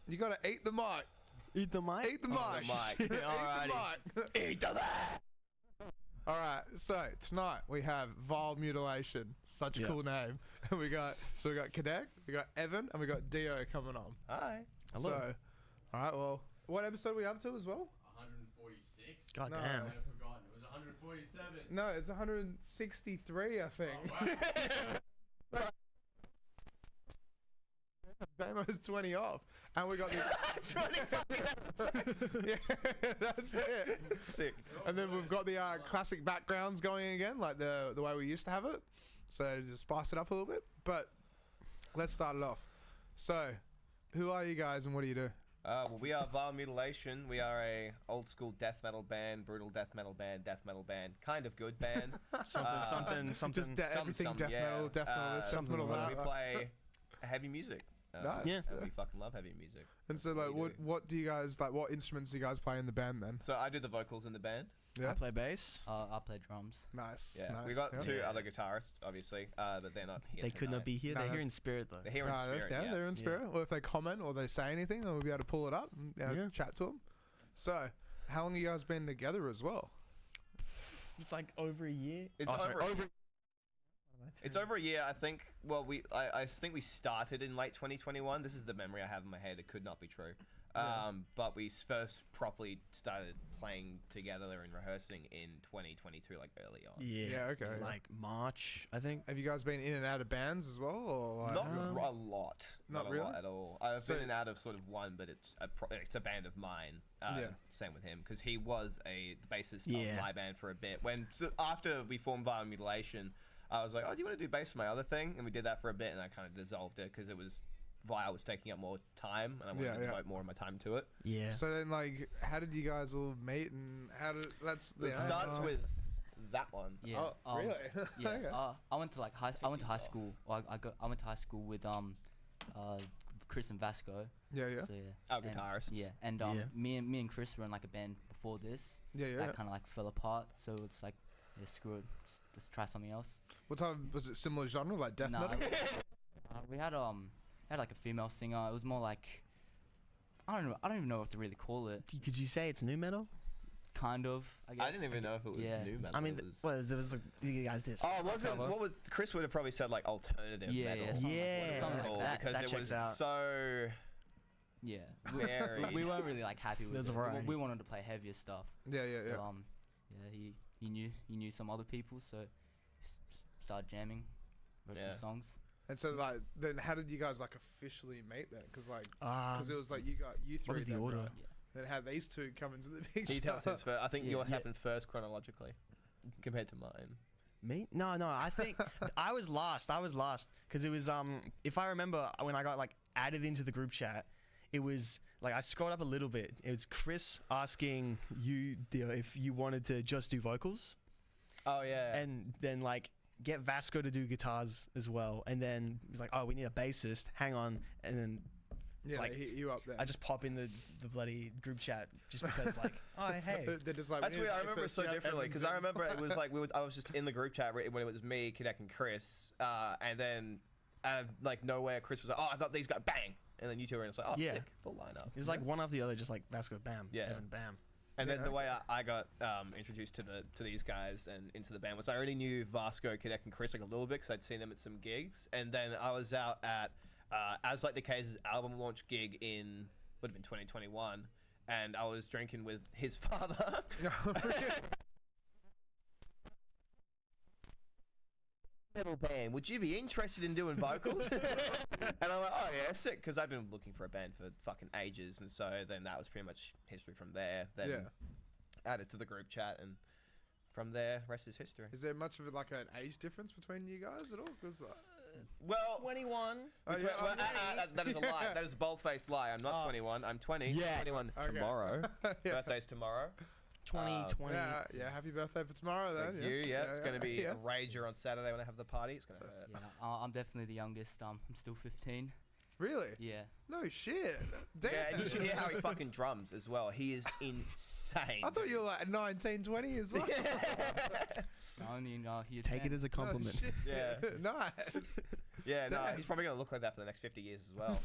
You gotta eat the mic. Eat the mic? Eat the mic. Alrighty. Eat the mic. Alright, so tonight we have Vile Mutilation. Such a cool name. we got Kadek, we got Evan, and we got Dio coming on. Hi. Hello. So, alright, well, what episode are we up to as well? 146. God No. damn. I've forgotten. It was 147. No, it's 163, I think. Oh, wow. Damo's 20 off. And we got the... 20 yeah, that's it. Sick. And then we've got the classic backgrounds going again, like the way we used to have it. So just spice it up a little bit. But let's start it off. So, who are you guys and what do you do? Well, we are Vile Mutilation. We are a old school death metal band, brutal death metal band, kind of good band. something. Just everything death metal, death metal, this, death metal, so that. we play heavy music. Nice. Yeah. And we fucking love heavy music. And so, like, what do you guys, like, what instruments do you guys play in the band then? So I do the vocals in the band. Yeah. I play bass. I play drums. Nice. Yeah. Nice. We got two Yeah. other guitarists, obviously, but they're not here They could tonight. not be here. No, They're here in that's- spirit though. They're here in spirit. Yeah, they're in spirit. Or if they comment or they say anything, then we'll be able to pull it up and chat to them. So, how long have you guys been together as well? It's like over a year. It's It's over a year, I think. Well, I think we started in late 2021. This is the memory I have in my head. It could not be true. But we first properly started playing together and rehearsing in 2022, like early on. Yeah, okay. Like March, I think. Have you guys been in and out of bands as well? Or like, Not a lot. Not a really? lot at all. I've So- been in and out of sort of one, but it's a band of mine. Same with him, because he was the bassist of my band for a bit. After we formed Vile Mutilation, I was like, oh, do you want to do bass for my other thing? And we did that for a bit, and I kind of dissolved it because Vile was taking up more time, and I wanted to devote more of my time to it. Yeah. So then, like, how did you guys all meet, and how did It starts with that one. Yeah. Oh, really? Yeah. Okay. I went to I went to high school. Well, I went to high school with Chris and Vasco. Yeah, yeah. So, yeah. Our And- guitarists. Yeah. And me and Chris were in like a band before this. Yeah, yeah. That kind of like fell apart. So it's like, yeah, screw it. Let's try something else. What type was it? Similar genre, like death Nah, metal? we had like a female singer. It was more like, I don't even know what to really call it. Could you say it's new metal? Kind of, I guess. I didn't even know if it was new metal. I mean, there was like, you guys this. Oh, what was Chris would have probably said like alternative metal. Something like that. Because that it was checks out. so Yeah. varied. We weren't really like happy with There's it. a variety. We wanted to play heavier stuff. Yeah, yeah, yeah. So he knew some other people, so just started jamming, wrote some songs. And so, like, then how did you guys like officially meet then? Because it was like you three. What was the then, order? right? Yeah. Then how these two come into the picture? He tells his first. I think Yeah. yours happened first chronologically compared to mine. Me? No. I think I was last because it was if I remember when I got like added into the group chat, it was like I scrolled up a little bit. It was Chris asking you, Dio, if you wanted to just do vocals. Oh yeah. And then like get Vasco to do guitars as well. And then he's like, oh, we need a bassist. Hang on. And then Yeah, like, they hit you up there. I just pop in the bloody group chat just because like, oh hey. They're just like, That's we weird. need I remember it so access, differently because I Evans remember it was like I was just in the group chat when it was me, Kadek, and Chris, and then out of like nowhere, Chris was like, "Oh, I got these guys, bang!" And then you two were in, it's like, "Oh, Yeah. sick, full lineup." It was like one after the other, just like Vasco, bam, Yeah. Evan, bam. And then Yeah, the way I got introduced to these guys and into the band was I already knew Vasco, Kadek, and Chris like a little bit because I'd seen them at some gigs, and then I was out at As Like the Case's album launch gig in would have been 2021, and I was drinking with his father. metal band. Would you be interested in doing vocals? And I'm like, oh yeah, sick. Because I've been looking for a band for fucking ages, and so then that was pretty much history from there. Then added to the group chat, and from there, rest is history. Is there much of like an age difference between you guys at all? Because well, 21. That is a lie. That is a bold-faced lie. I'm not 21. I'm 20. Yeah. 21 tomorrow. Birthday's tomorrow. 2020. yeah, happy birthday for tomorrow then. Thank you. Yeah, it's going to be a rager on Saturday when I have the party. It's going to hurt. Yeah, I'm definitely the youngest. I'm still 15. Really? Yeah. No shit. Damn. Yeah, and you should hear how he fucking drums as well. He is insane. I thought you were like 19, 20 as well. No, only here. Take it as a compliment. Oh, shit. Yeah. Nice. Yeah, no, Damn. he's probably going to look like that for the next 50 years as well.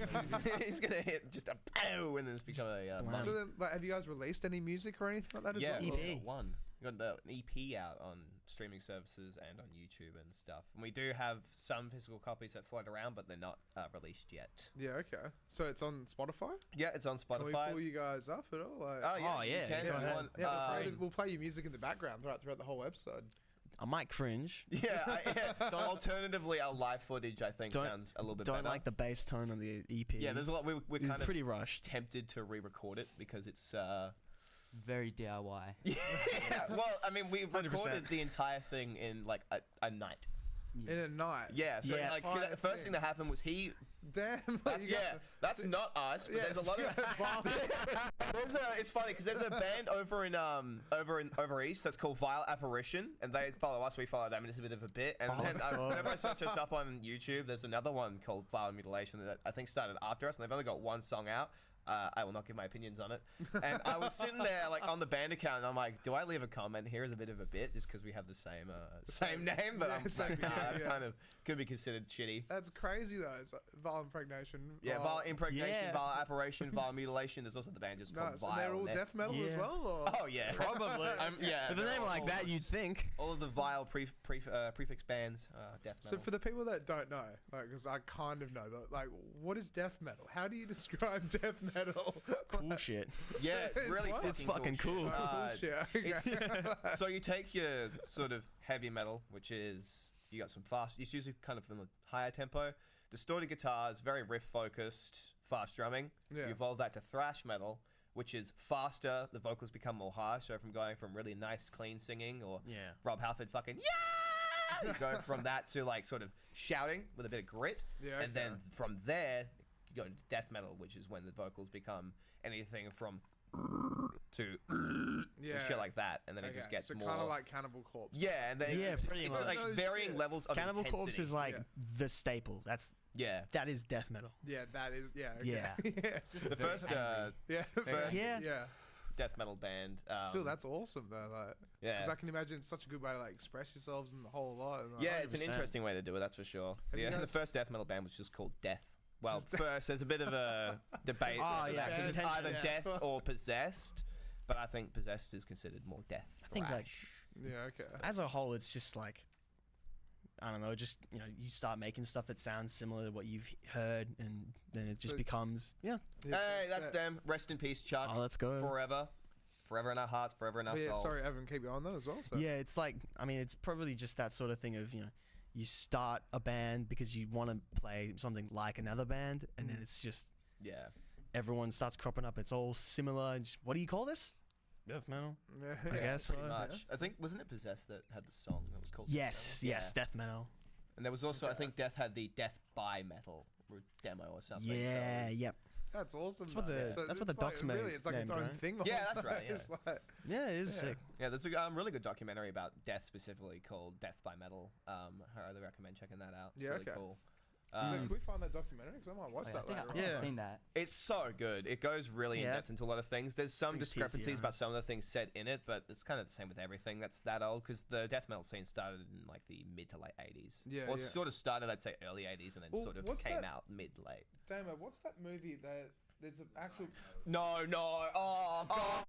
He's going to hit just a pow and then it's become a month. So then, like, have you guys released any music or anything like that as Yeah, well? we got one. We got an EP out on streaming services and on YouTube and stuff. And we do have some physical copies that float around, but they're not released yet. Yeah, okay. So it's on Spotify? Yeah, it's on Can we Spotify. pull you guys up at all? Like, Oh, you yeah, can go if you ahead. want. yeah, we'll play your music in the background throughout the whole episode. I might cringe. Yeah, alternatively, our live footage, I think, sounds a little bit better. Don't like the bass tone on the EP. Yeah, there's a lot. We're It's kind of pretty rushed. tempted to re-record it because it's... Very DIY. yeah, well, I mean, we 100%. recorded the entire thing in, like, a night. In a night. Yeah, so, Yeah. like, Entire the first thing. thing that happened was he... Damn. Like, That's, you got- yeah, that's not us, but there's a lot of... It's funny because there's a band over east that's called Vile Apparition, and they follow us, we follow them, and it's a bit of a bit. And then whenever I search us up on YouTube, there's another one called Vile Mutilation that I think started after us, and they've only got one song out. I will not give my opinions on it. And I was sitting there, like, on the band account, and I'm like, do I leave a comment here as a bit of a bit, just because we have the same name? But I'm like, nah, that's kind of could be considered shitty. That's crazy though. It's like Vile Impregnation. Yeah, Vile Impregnation, Yeah. Vile Apparition, Vile Mutilation. There's also the band just called Nice. Vile. And they're all and death metal as Yeah. well? Or? Oh yeah, Probably. yeah. With a they're name all- like that, you'd think. all of the Vile prefix bands, death So metal. for the people that don't know, like, because I kind of know, but like, what is death metal? How do you describe death metal? Cool shit. yeah, It's really what? It's fucking shit. cool. Oh, bullshit. It's, Okay. so you take your sort of heavy metal, which is you got some fast. It's usually kind of in the higher tempo, distorted guitars, very riff focused, fast drumming. Yeah. You evolve that to thrash metal, which is faster. The vocals become more harsh. So from going from really nice, clean singing or Yeah. Rob Halford fucking yeah, you go from that to like sort of shouting with a bit of grit, Yeah, and then okay. from there you go into death metal, which is when the vocals become anything from to Yeah. shit like that, and then it just Okay, gets so more. kind of like Cannibal Corpse. Yeah, and then Yeah, it's, pretty it's much. like Oh, varying shit. levels of Cannibal intensity. Corpse is like Yeah. the staple. Yeah. That is death metal. Yeah, that is. Yeah. Okay. Yeah. yeah. Just The very first angry. Yeah. First- Yeah. Yeah. death metal band. Still, that's awesome though. Like, yeah. because I can imagine it's such a good way to like express yourselves and the whole lot. And, like, Yeah, it's an 100%. interesting way to do it, that's for sure. Have you Yeah, the guys- first death metal band was just called Death. Well, first, there's a bit of a debate Oh, over yeah, that, 'cause it's Death, either yeah. death or possessed, but I think possessed is considered more death. I think like Yeah. Okay. as a whole, it's just like I don't know. Just you start making stuff that sounds similar to what you've heard, and then it just So- becomes Yeah, Hey, that's yeah. them. Rest in peace, Chuck. oh, let's go. Forever. Forever in our hearts, forever in our But yeah, souls. sorry, Evan, keep going though as well. So. Yeah, it's like I mean, it's probably just that sort of thing of you start a band because you want to play something like another band, and then it's just Yeah. everyone starts cropping up. It's all similar. And just, what do you call this? Death metal. Yeah. I guess Pretty so. much. I think, wasn't it Possessed that had the song that was called Death Yes, Metal? yes, Yeah. death metal. And there was also, I think Death had the Death by Metal demo or something. so it Yeah, was- yep. That's awesome. That's what though. the- So that's what it's the like, doc's really, it's like its named, own right? thing. Yeah, that's right, It's yeah. like, Yeah, it is Yeah. sick. Yeah, there's a really good documentary about death specifically called Death by Metal. I highly recommend checking that out. It's Yeah, really okay. cool. can we find that documentary? Because I might watch I that think later. I think Yeah. I've seen that. It's so good. It goes really in Yeah. depth into a lot of things. There's some Brings discrepancies tears to your about some of the things said in it, but it's kind of the same with everything that's that old because the death metal scene started in like the mid to late 80s. Yeah, Well, it yeah. sort of started, I'd say, early 80s and then Well, sort of what's came that- out mid late. Damo, what's that movie that there's an actual? No. Oh, God.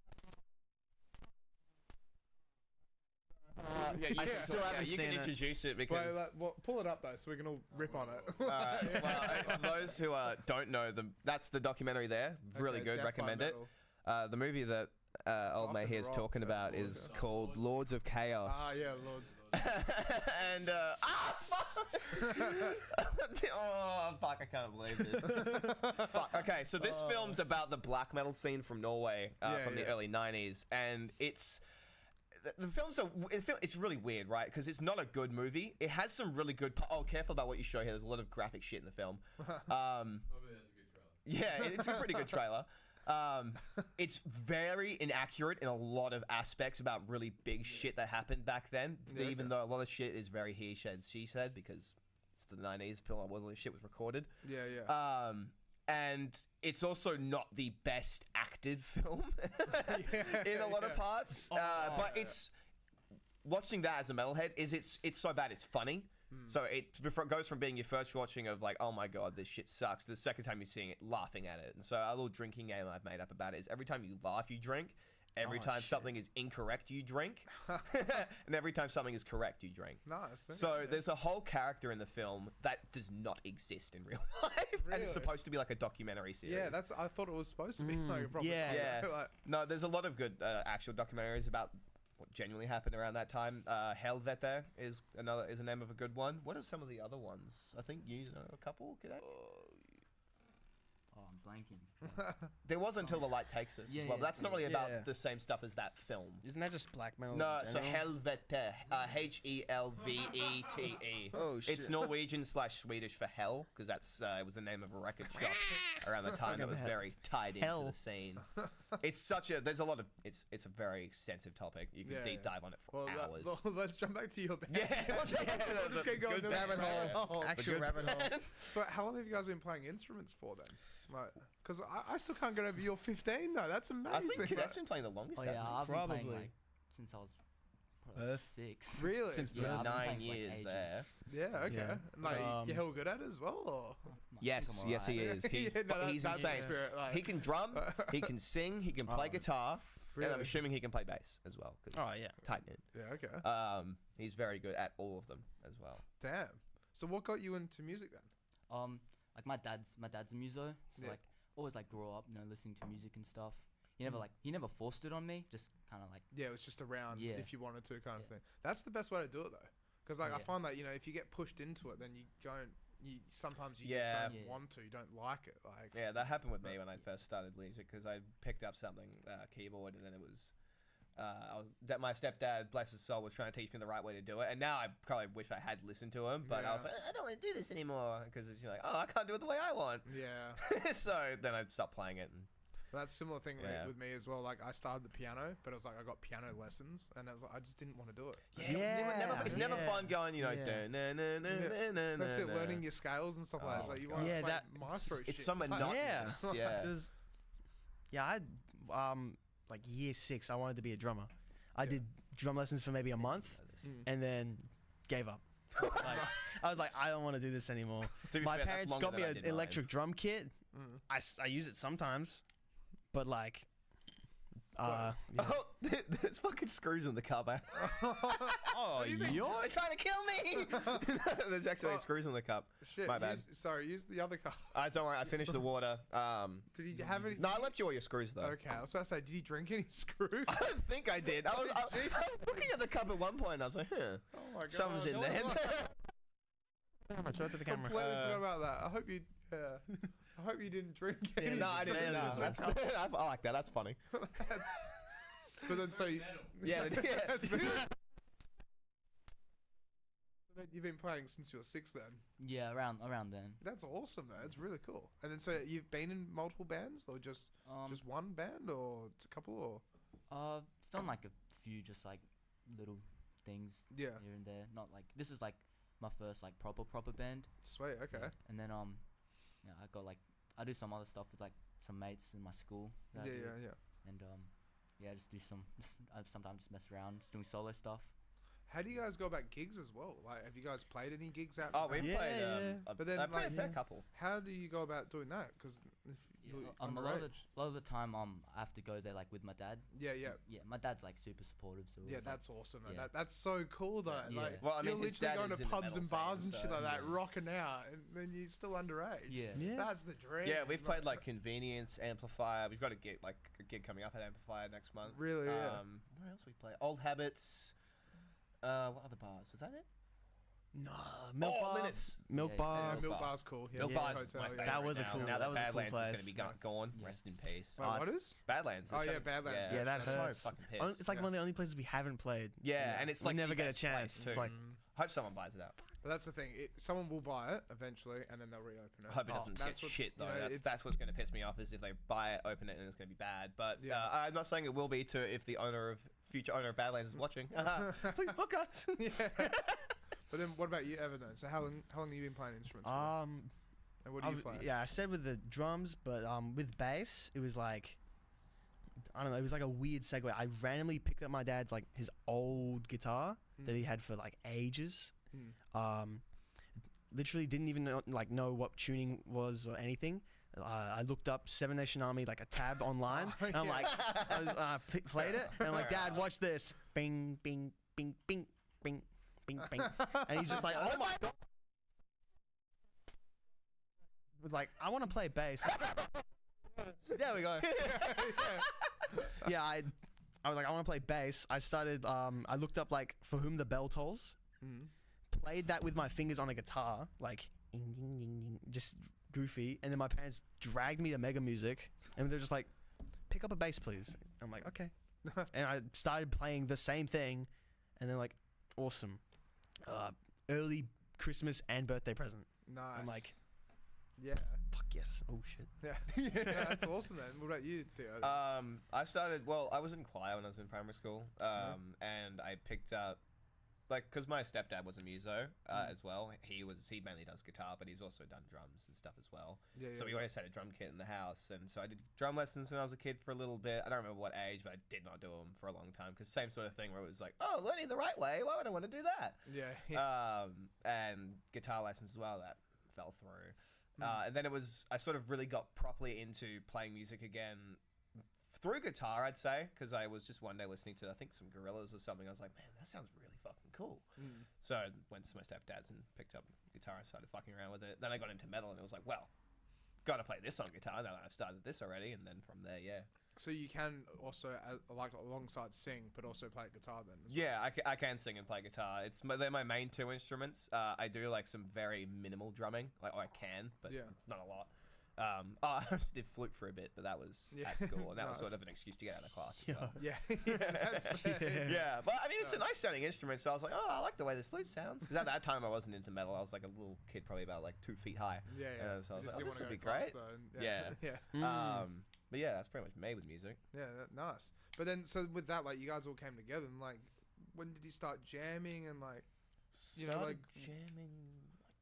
Yeah, I still haven't you seen can it. introduce it Wait, because. pull it up though, so we can all rip on it. Well, for those who don't know them, that's the documentary there. Really Okay, good. Death by Recommend it. Metal. The movie that old Off mate the here is rock, talking first about of all, is yeah. called Lords of Chaos. Ah, yeah, Lord. And fuck! Oh fuck! I can't believe this. Fuck. Okay, so this film's about the black metal scene from Norway from the early '90s, and it's the film's it's really weird, right? Because it's not a good movie. It has some really good. Oh, careful about what you show here. There's a lot of graphic shit in the film. Hopefully that's a good trailer. Yeah, it's a pretty good trailer. It's very inaccurate in a lot of aspects about really big shit that happened back then. Even though a lot of shit is very he said, she said, because it's the '90s, all this shit was recorded. And it's also not the best acted film in a lot of parts. But it's watching that as a metalhead it's so bad it's funny. So it goes from being your first watching of like, oh my god, this shit sucks, to the second time you're seeing it, laughing at it. And so a little drinking game I've made up about it is every time you laugh, you drink. Every time something is incorrect, you drink. And every time something is correct, you drink. Nice. So there's a whole character in the film that does not exist in real life. Really? And it's supposed to be like a documentary series. Yeah, I thought it was supposed to be like a proper like, No, there's a lot of good actual documentaries about what genuinely happened around that time. Helvete is a name of a good one. What are some of the other ones? I think you know a couple. Oh, I'm blanking. There was Until the Light Takes Us as well. But that's not really about the same stuff as that film. Isn't that just black metal? No, in so general? Helvete, Helvete. Oh shit. It's Norwegian/Swedish for hell, because it was the name of a record shop around the time that was very tied into the scene. It's there's a lot of, it's a very extensive topic. You can deep dive on it for hours. Let's jump back to your band. Let's get going. Good Rabbit hole. Actual rabbit hole. So how long have you guys been playing instruments for then? Because I still can't get over your 15 though. That's amazing. I think Cadet's been playing the longest. Oh yeah, hasn't he? I've been playing Probably. like since I was probably like 6. Really? Since Yeah, I've been 9 playing for, like, years ages. there. Yeah. Okay. Yeah. Like you're hell good at it as well, or? Yes, yes, he is. He's, Yeah, no, he's that's the insane. spirit, like- He can drum, he can sing, he can play guitar, and Really? I'm assuming he can play bass as well. 'Cause Oh yeah. tight knit. Yeah. Okay. He's very good at all of them as well. Damn. So what got you into music then? Like my dad's a muso, so Yeah. like always like grew up, listening to music and stuff. He never forced it on me, just kind of like. Yeah, it was just around Yeah. if you wanted to kind of thing. That's the best way to do it though, because like I find that if you get pushed into it, then you don't. Sometimes you just don't want to. You don't like it. Like Yeah, that happened with me when I first started music, because I picked up something keyboard, and then it was. My stepdad, bless his soul, was trying to teach me the right way to do it, and now I probably wish I had listened to him, but I was like, I don't want to do this anymore, because it's like, oh, I can't do it the way I want. Yeah. So then I stopped playing it. And But that's a similar thing Yeah. with me as well. Like I started the piano, but it was like I got piano lessons, and I was like, I just didn't want to do it. it's never fun going, That's it, learning your scales and stuff like that. So you want to play maestro shit. It's so monotonous. Yeah. Like year 6, I wanted to be a drummer. I did drum lessons for maybe a month, and then gave up. Like, I was like, I don't want to do this anymore. My parents got me an electric drum kit. I use it sometimes, but like, Oh, there's fucking screws in the cover. oh, you're They're trying to kill me. There's actually screws in the cup. Shit. My bad. Use the other cup. Don't worry, I finished the water. Did you have any? No, I left you all your screws though. Okay, I was about to say, did you drink any screws? I don't think I did. I was looking at the cup at one point, and I was like, huh, Oh my god. something's in there. show it to the camera. Completely forgot about that. I hope you. I hope you didn't drink any. No, I didn't. No, I like that. That's funny. But then so you. Yeah, That's You've been playing since you were 6 then. Yeah, around then. That's awesome though. It's really cool. And then so you've been in multiple bands or just one band or a couple or? I've done like a few just like little things here and there. Not like this is like my first like proper band. Sweet. Okay. Yeah. And then I got like I do some other stuff with like some mates in my school. that I do. Yeah. And I just do I sometimes just mess around, just doing solo stuff. How do you guys go about gigs as well? Like, have you guys played any gigs out? Oh, we've played. But then, I played like, a fair couple. How do you go about doing that? Because A lot of the time I have to go there like with my dad. Yeah. My dad's like super supportive. So Yeah, it's, that's awesome. Man. yeah. That's so cool though. Yeah. Like, Well, I mean, you're his literally dad going is to in the pubs metal and bars scene, and shit so, like that, yeah. rocking out, and then you're still underage. Yeah. That's the dream. Yeah, we've played like Convenience, Amplifier. We've got a gig coming up at Amplifier next month. Really, yeah. Where else we play? Old Habits. What other bars? Is that it? No, Milk Bar. Linnets. Milk Yeah, Bar. Yeah, Milk Milk Bar. Bar's cool. Yeah, Milk Yeah. Bar's Hotel, my yeah. favorite That was a now. cool- Now that was a cool Badlands is place. going to be gone. Yeah. Rest in peace. Wait, what is? Badlands. Oh, they're yeah, shutting- Badlands. Yeah, that so hurts. fucking Oh, pissed. it's like one of the only places we haven't played. Yeah, and it's We like never the get a best chance. place It's too. like Hope someone buys it out. But that's the thing. Someone will buy it eventually, and then they'll reopen it. I hope it Oh, doesn't that's get what- shit though. you know, That's what's going to piss me off is if they buy it, open it, and it's going to be bad. But Yeah. I'm not saying it will be to if the future owner of Badlands is watching. Please book us. Yeah. But then, what about you, Evan? Then, so how long have you been playing instruments? For? And what do you play? Yeah, I said with the drums, but with bass, it was like, I don't know, it was like a weird segue. I randomly picked up my dad's like his old guitar that he had for like ages. Literally didn't even know what tuning was or anything. I looked up Seven Nation Army, like a tab online, and I'm like, played it, and I'm like, Dad, watch this, bing, bing, bing, bing, bing, bing, bing, and he's just like, oh my god, was like, I want to play bass. There we go. Yeah, I was like, I want to play bass. I started, I looked up like For Whom the Bell Tolls, played that with my fingers on a guitar, like just goofy, and then my parents dragged me to Mega Music, and they're just like, pick up a bass please. I'm like, okay. And I started playing the same thing, and then like, awesome. Early Christmas and birthday present. Nice. I'm like, yeah. fuck yes. Oh shit. Yeah. Yeah, that's awesome, man. What about you, Theo? I started. Well, I was in choir when I was in primary school, and I picked up. Like, because my stepdad was a muso as well. He mainly does guitar, but he's also done drums and stuff as well. Yeah, So we always had a drum kit in the house, and so I did drum lessons when I was a kid for a little bit. I don't remember what age, but I did not do them for a long time because same sort of thing where it was like, oh, learning the right way. Why would I want to do that? Yeah. And guitar lessons as well. That fell through. And then I sort of really got properly into playing music again through guitar, I'd say, because I was just one day listening to, I think, some Gorillaz or something. I was like, man, that sounds really fucking cool. So I went to my stepdad's and picked up guitar and started fucking around with it. Then I got into metal and it was like, well, got to play this on guitar now that I've started this already. And then from there, yeah. So you can also, like, alongside sing, but also play guitar then? Yeah, I can sing and play guitar. They're my main two instruments. I do like some very minimal drumming, like I can, but not a lot. I did flute for a bit, but that was at school, and that was sort of an excuse to get out of class. As well. Yeah. That's fair. Yeah, but I mean, it's a nice sounding instrument, so I was like, oh, I like the way this flute sounds. Because at that time, I wasn't into metal. I was like a little kid, probably about like 2 feet high. Yeah. So I was You just like, oh, didn't this wanna would be go to class, great. though, Yeah. Yeah. But yeah, that's pretty much me with music. Yeah, nice. But then, so with that, like, you guys all came together, and like, when did you start jamming and like, you know, like jamming.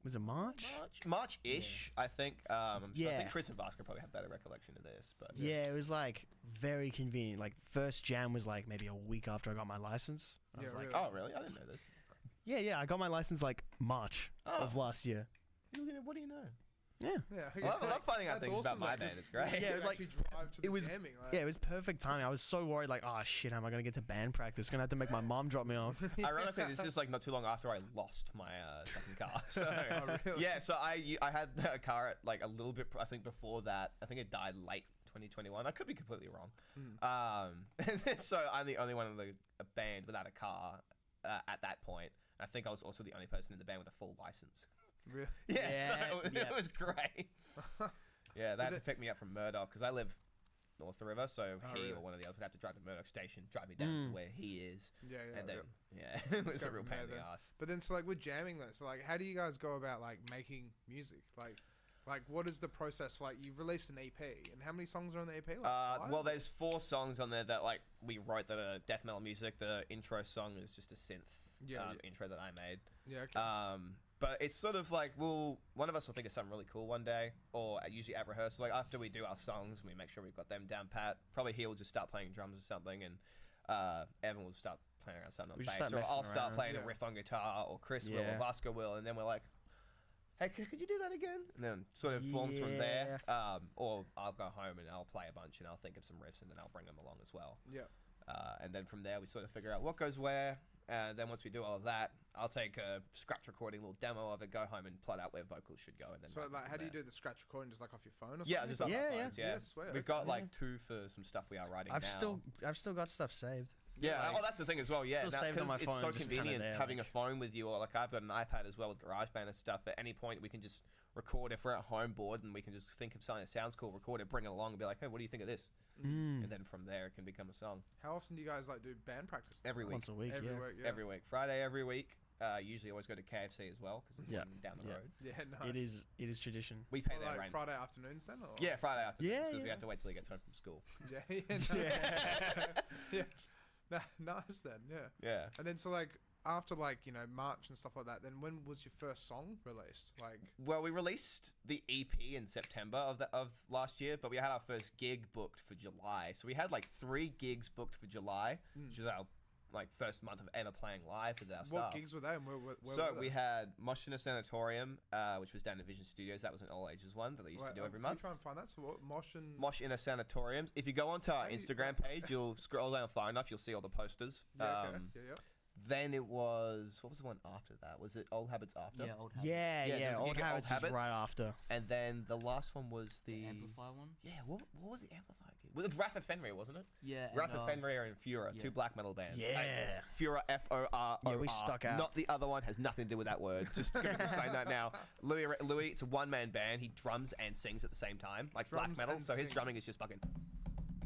Was it March? March-ish, I think. So I Yeah. think Chris and Vasco probably have better recollection of this, but Yeah, it was like very convenient. Like first jam was like maybe a week after I got my license. I was Yeah, like, really? oh really? I didn't know this. yeah, I got my license like March of last year. What do you know? Yeah. yeah. I I guess, love finding out that's things about awesome, my like, band. just- It's great. Yeah, it was like- actually drive to the it was- jamming, like, Yeah, it was perfect timing. I was so worried, like, oh shit, how am I gonna get to band practice? Gonna have to make my mom drop me off. Ironically, this is like not too long after I lost my second car. So Oh, really? yeah, so I had a car at like a little bit. I think before that, I think it died late 2021. I could be completely wrong. So I'm the only one in the band without a car at that point. I think I was also the only person in the band with a full license. Really? Yeah, so Yeah. it was great. Yeah, they had to pick me up from Murdoch because I live north the river, so he really? or one of the others would have to drive to Murdoch Station, drive me down to where he is, Yeah. and then yeah. it was Just a go real from pain there in the then. ass. But then, so like with jamming though, so like, how do you guys go about like making music? Like what is the process? Like, you've released an EP, and how many songs are on the EP? Like five? Well, there's 4 songs on there that like we wrote that are death metal music. The intro song is just a synth intro that I made. Yeah. Okay. But it's sort of like one of us will think of something really cool one day, or usually at rehearsal, like after we do our songs, we make sure we've got them down pat. Probably he will just start playing drums or something, and Evan will start playing around something on We just bass, start or I'll messing start around. playing a riff on guitar, or Chris will, or Yeah. Vasco will, and then we're like, hey, could you do that again? And then sort of forms from there. Or I'll go home and I'll play a bunch and I'll think of some riffs and then I'll bring them along as well. Yeah. And then from there we sort of figure out what goes where. And then once we do all of that, I'll take a scratch recording, little demo of it, go home and plot out where vocals should go. And then So write them like, from how do you there. do the scratch recording? Just like off your phone or something? Yeah, just on Yeah, our yeah. phones, yeah. Yeah, swear, We've okay. got like 2 for some stuff we are writing I've now. still got stuff saved. Yeah. Like, Oh, that's the thing as well. Yeah. still saved on my It's phone, so just kinda convenient there, having like- a phone with you, or like I've got an iPad as well with GarageBand and stuff. At any point, we can just record if we're at home bored, and we can just think of something that sounds cool, record it, bring it along, and be like, hey, what do you think of this? Mm. And then from there, it can become a song. How often do you guys like do band practice? Every week. Once a week, Every yeah. week, yeah. Every week. Friday every week. Usually always go to KFC as well because it's Yeah. down the Yeah. road. Yeah, nice. It is tradition. We pay Or, their like rent. Friday afternoons then? Or? Yeah, Friday afternoons Yeah, because we yeah. have to wait till he gets home from school. Yeah, yeah. Yeah. Nice then, yeah. Yeah. And then so like after like, you know, March and stuff like that, then when was your first song released? Like Well, we released the EP in September of last year, but we had our first gig booked for July. So we had like 3 gigs booked for July, which was our like first month of ever playing live with our what stuff. gigs were they and where So were we they? had Mutation Sanatorium, which was down at Vision Studios. That was an all ages one that they used to do every Can you month. try and find that? So what Mosh and Mosh in a Sanatorium. If you go onto our How do you- Instagram page, you'll scroll down far enough, you'll see all the posters. yeah, okay. Yeah. Then it was, what was the one after that? Was it Old Habits after? Yeah, old habit. Yeah, Yeah, yeah. there's a Old gig at Habits Old was right Habits. after. And then the last one was the Amplify one. Yeah, what was the Amplify gig? Well, it was Wrath of Fenrir, wasn't it? Yeah. Wrath of Fenrir and Fura, yeah. 2 black metal bands. Yeah. Fura, F-O-R-O-R. Yeah, we stuck out. Not the other one, has nothing to do with that word. Just gonna explain that now. Louis, it's a one-man band. He drums and sings at the same time, like Drums black metal. and So his sings. drumming is just fucking.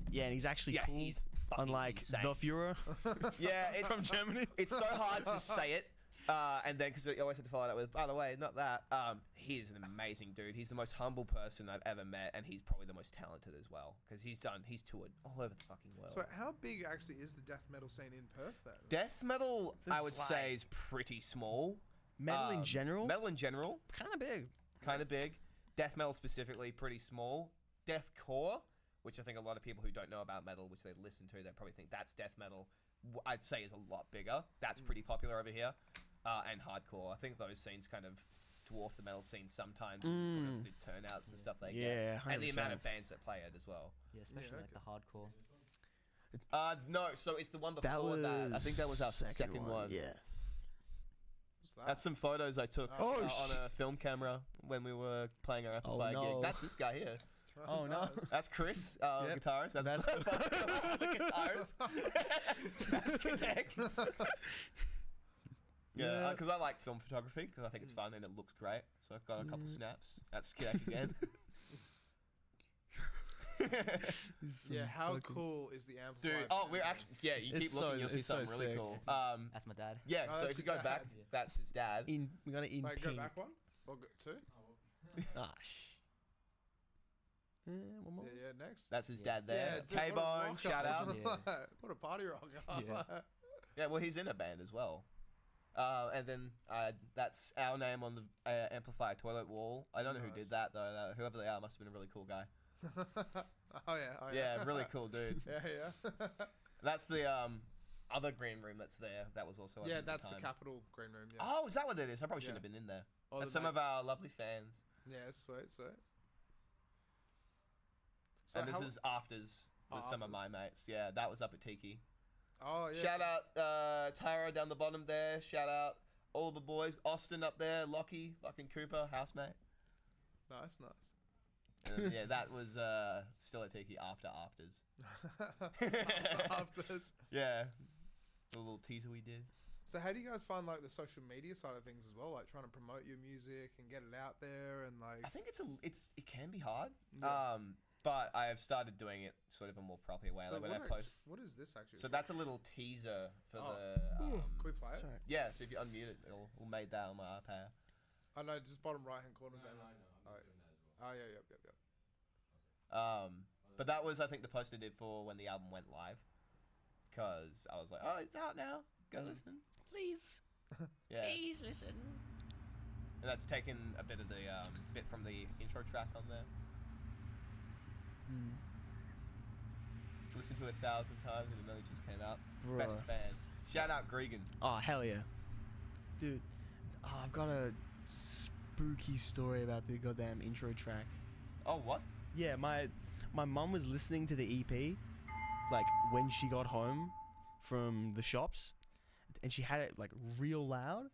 Yeah, and he's actually Yeah, cool. he's fucking Unlike insane. the Führer Yeah, it's from Germany. It's so hard to say it. And then, because you always have to follow that with, by the way, not that. He's an amazing dude. He's the most humble person I've ever met, and he's probably the most talented as well. Because he's toured all over the fucking world. So how big actually is the death metal scene in Perth then? Death metal, This I is would like- say, is pretty small. Metal in general, Metal in general, kind of big. kind of big. Death metal specifically, pretty small. Deathcore, which I think a lot of people who don't know about metal, which they listen to, they probably think that's death metal. I'd say is a lot bigger. That's pretty popular over here. And hardcore. I think those scenes kind of dwarf the metal scene sometimes. And sort of the turnouts and stuff they Yeah, get. And the amount 100%. of bands that play it as well. Yeah, especially like the hardcore. No, so it's the one before That was that. I think that was our second one. Yeah. What's that? That's some photos I took Oh, on a film camera when we were playing our Amplify no. gig. That's this guy here. Oh no. That's Chris, Yep. guitarist. That's the guitarist. That's Kadek. Yeah, Yeah. because I like film photography because I think it's fun and it looks great. So I've got a couple snaps. That's Kadek again. Yeah, how cool is the amplifier? Dude, oh, we're actually, yeah, you keep It's looking, so- you'll see it's so something really sick. cool. That's my dad. Yeah, Oh, so that's if you your go back, dad. that's his dad. We got it in Wait, pink. go back one? Or go 2? Ah, one more. Yeah, next. That's his Yeah. dad there. dude, what a K-Bone, rocker. shout out. Yeah. What a party rocker. Yeah. Yeah, well, he's in a band as well. And then that's our name on the amplifier toilet wall. I don't know who Nice. did that, though. Whoever they are must have been a really cool guy. Oh yeah. Yeah, really cool dude. Yeah, yeah. That's the other green room that's there. That was also Yeah, open at that's the the time. Capitol green room. Yeah. Oh, is that what it is? I probably shouldn't Yeah. have been in there. Oh, That's the some ma- of our lovely fans. Yeah, sweet, sweet. So And this how- is afters Oh, with some of my afters. mates. Yeah, that was up at Tiki. Oh yeah. Shout out Tyra down the bottom there. Shout out all the boys. Austin up there. Lockie, fucking Cooper, housemate. Nice, nice. And yeah, that was still at Tiki after afters. Afters. Yeah, the little teaser we did. So how do you guys find like the social media side of things as well, like trying to promote your music and get it out there and like? I think it can be hard. Yeah. But I have started doing it sort of a more proper way. So Like when I what post. what is this actually? So that's a little teaser for Oh. the. Can we play it? Sorry. Yeah, so if you unmute it, we'll make that on my iPad. Oh no, just bottom right hand corner. No, I know. Oh yeah, yep, yep, yep. But that was, I think, the post I did for when the album went live. Because I was like, oh, it's out now. Go listen. Please. Yeah. Please listen. And that's taken a bit of the bit from the intro track on there. Listened to it 1,000 times and it just came out. Bruh. Best fan. Shout out Gregan. Oh hell yeah, dude. Oh, I've got a spooky story about the goddamn intro track. Oh, what? Yeah, my mum was listening to the EP, like when she got home from the shops, and she had it like real loud,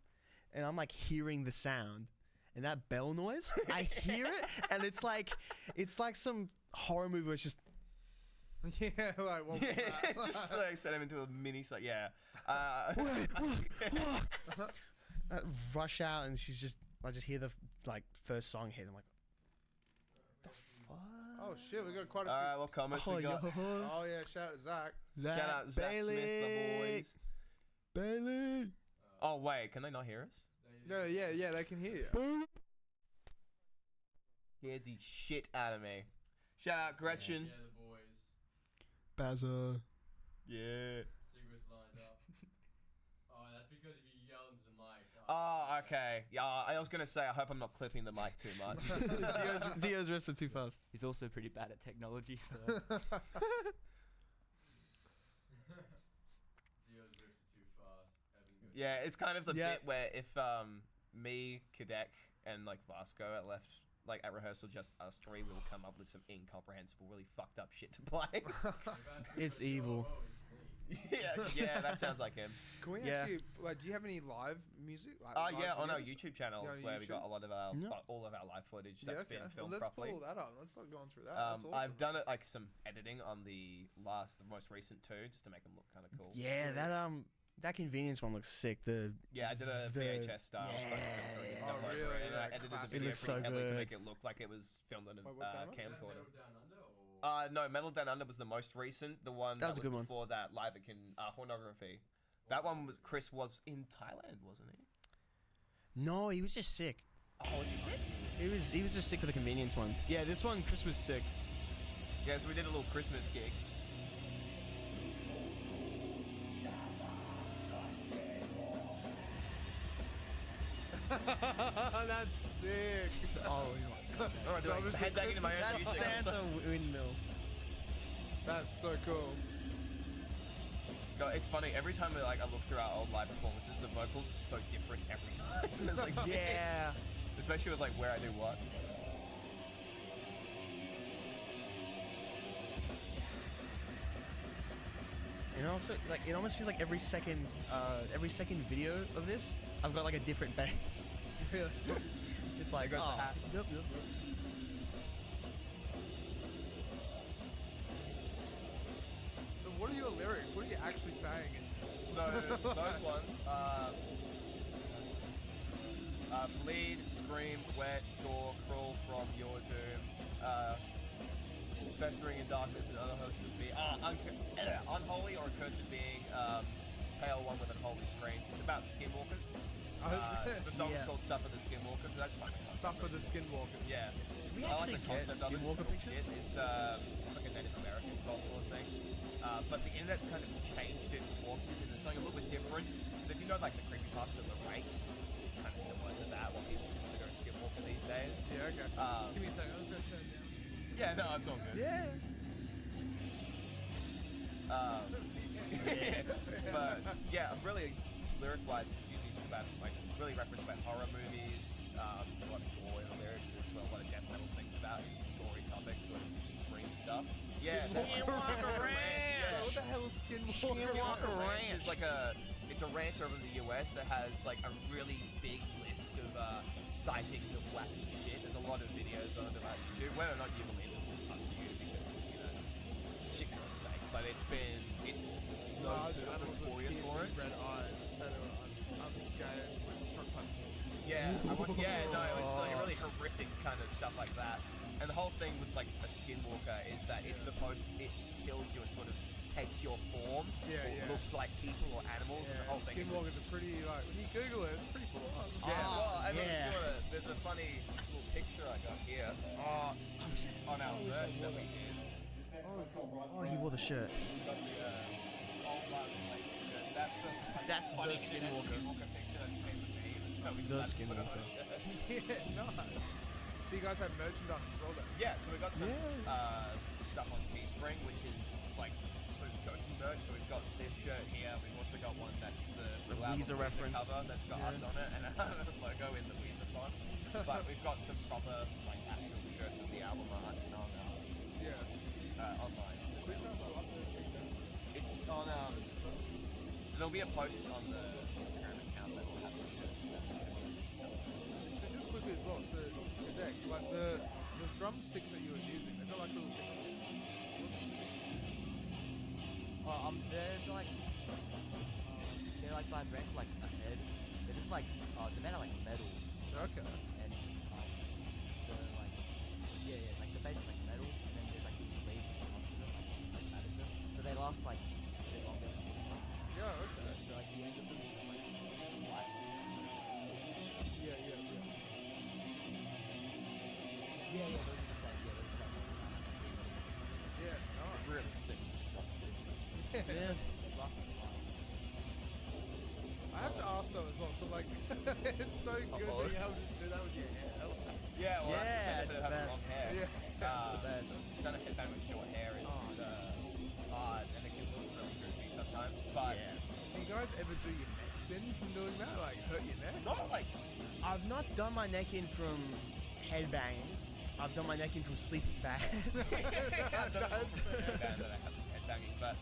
and I'm like hearing the sound, and that bell noise, I hear it, and it's like some horror movie where it's just Yeah, like what was that? Just like set him into a mini. So yeah. Rush out, and I just hear the like first song hit. I'm like, the fuck? Oh shit, we got quite a few. All right, what comments we got? Oh yeah, shout out Zach. Shout out Zach Bailey. Smith, the boys. Bailey. Oh wait, can they not hear us? No, yeah, they can hear you. Scared the shit out of me. Shout out Gretchen. Yeah, the boys. Bazza. Yeah. Cigarettes lined up. Oh, that's because if you yell into the mic. Oh, okay. Yeah, I was gonna say I hope I'm not clipping the mic too much. Dio's riffs are too fast. He's also pretty bad at technology, so. Dio's riffs are too fast. Yeah, it's kind of the Yeah. bit where if me, Kadek, and like Vasco are left like at rehearsal, just us three, we'll come up with some incomprehensible, really fucked up shit to play. It's evil. yeah, that sounds like him. Can we Yeah. actually like? Do you have any live music? Like, Oh live yeah, on our videos? YouTube channels Yeah, on where we got YouTube? a lot of our Yeah. all of our live footage Yeah, that's okay. been filmed Well, let's properly. pull that up. Let's start going through that. That's awesome. I've done it like some editing on the most recent two, just to make them look kind of cool. Yeah, that convenience one looks sick. Yeah, I did a VHS style. Yeah. Stuff Oh, over really? it, and I Yeah, edited the classic. video It looks pretty so heavily to good. make it look like it was filmed on a Wait, what camera? camcorder. Down Under or? No, Metal Down Under was the most recent. The one That was a good one. before that, Live at Pornography. That one was Chris was in Thailand, wasn't he? No, he was just sick. Oh, was he sick? He was just sick for the convenience one. Yeah, this one Chris was sick. Yeah, so we did a little Christmas gig. That's sick. Oh, All right, So so obviously headbanging in my own that's music. Santa windmill. That's so cool. God, it's funny. Every time I look through our old live performances, the vocals are so different every time. It's like sick. Yeah. Especially with like where I do what. And also, like, it almost feels like every second video of this, I've got like a different bass. It's like, There goes the oh, hat. yep. So what are your lyrics? What are you actually saying? So those ones are bleed, scream, wet, gore, crawl from your doom, festering in darkness and other hosts of being unholy or accursed being, pale one with unholy screams. It's about skinwalkers. The song's Yeah. called Suffer the Skinwalker. That's fucking awesome. Suffer the skinwalkers. Yeah. We I actually like the get concept of it. skinwalker It's cool pictures? shit. It's like a Native American folklore thing. But the internet's kind of changed it and warped it into something a little bit different. So if you know like the creepypasta of the Rake, kind of similar to that, what people consider a skinwalker these days. Yeah, okay. Just give me a second. I was going to turn it down. Yeah, no, it's all good. Yeah. But yeah, really lyric-wise, it's usually just about like really referenced about horror movies. A lot of gore in the lyrics as well. A lot of death metal sings about gory topics, sort of extreme stuff. Yeah, Skinwalker Ranch. Yeah. What the hell is skinwalker? Skinwalker Ranch is like it's a ranch over in the US that has like a really big list of sightings of wacky shit. There's a lot of videos on it about YouTube. Whether or not you believe it, it's up to you because shit can be fake. But it's notorious for it. Red eyes. It said it was unscathed when struck by bullets. It's like really horrific kind of stuff like that. And the whole thing with like a skinwalker is that it kills you and sort of takes your form. Yeah, or yeah. looks like people or animals. And the whole thing Skinwalkers are pretty like when you Google it, it's pretty full on. There's a funny little picture I got here on our merch that we did. Oh, he wore the shirt. We got the old Mutilation shirts. That's the funny skinwalker. skinwalker picture that came with me. So we The decided to put it on a skinwalker. shirt. Yeah, nice. So you guys have merchandise as well then? Yeah, so we got some stuff on Teespring, which is like sort of joking merch. So we've got this shirt here. We've also got one that's the album Weezer reference. cover that's got us on it and a logo in the Weezer font. But we've got some proper like actual shirts of the album art on online. It's on there'll be a post on the Instagram account that will have the shirts. So just quickly as well, so Kadek, like the drumsticks that you were using, they've got like little thing on it. They're like by brand like a head. They're just like they're made of like metal. Okay. And they're like like the base is like metal, and then there's like these sleeves that come onto them, like added them. So they last like a bit longer than the ones. Yeah. Okay. So like the end of them is just like white. Yeah. Yeah, those are the same. Yeah, those are the same. Yeah. Nice. Really sick chopsticks. Yeah. They last like a while. I have to ask though as well. So like, it's so good Uh-oh. being able to just do that with your hair. Yeah, well, Yeah, that's it's the the benefit of having best. long hair. Yeah. It's the best. Trying to headbang with short hair is hard, and it can look really goofy sometimes. But Do you guys ever do your necks in from doing that? Like hurt your neck? not like I've not done my neck in from headbanging. I've done my neck in from sleeping bad. I've done it that I have headbanging, but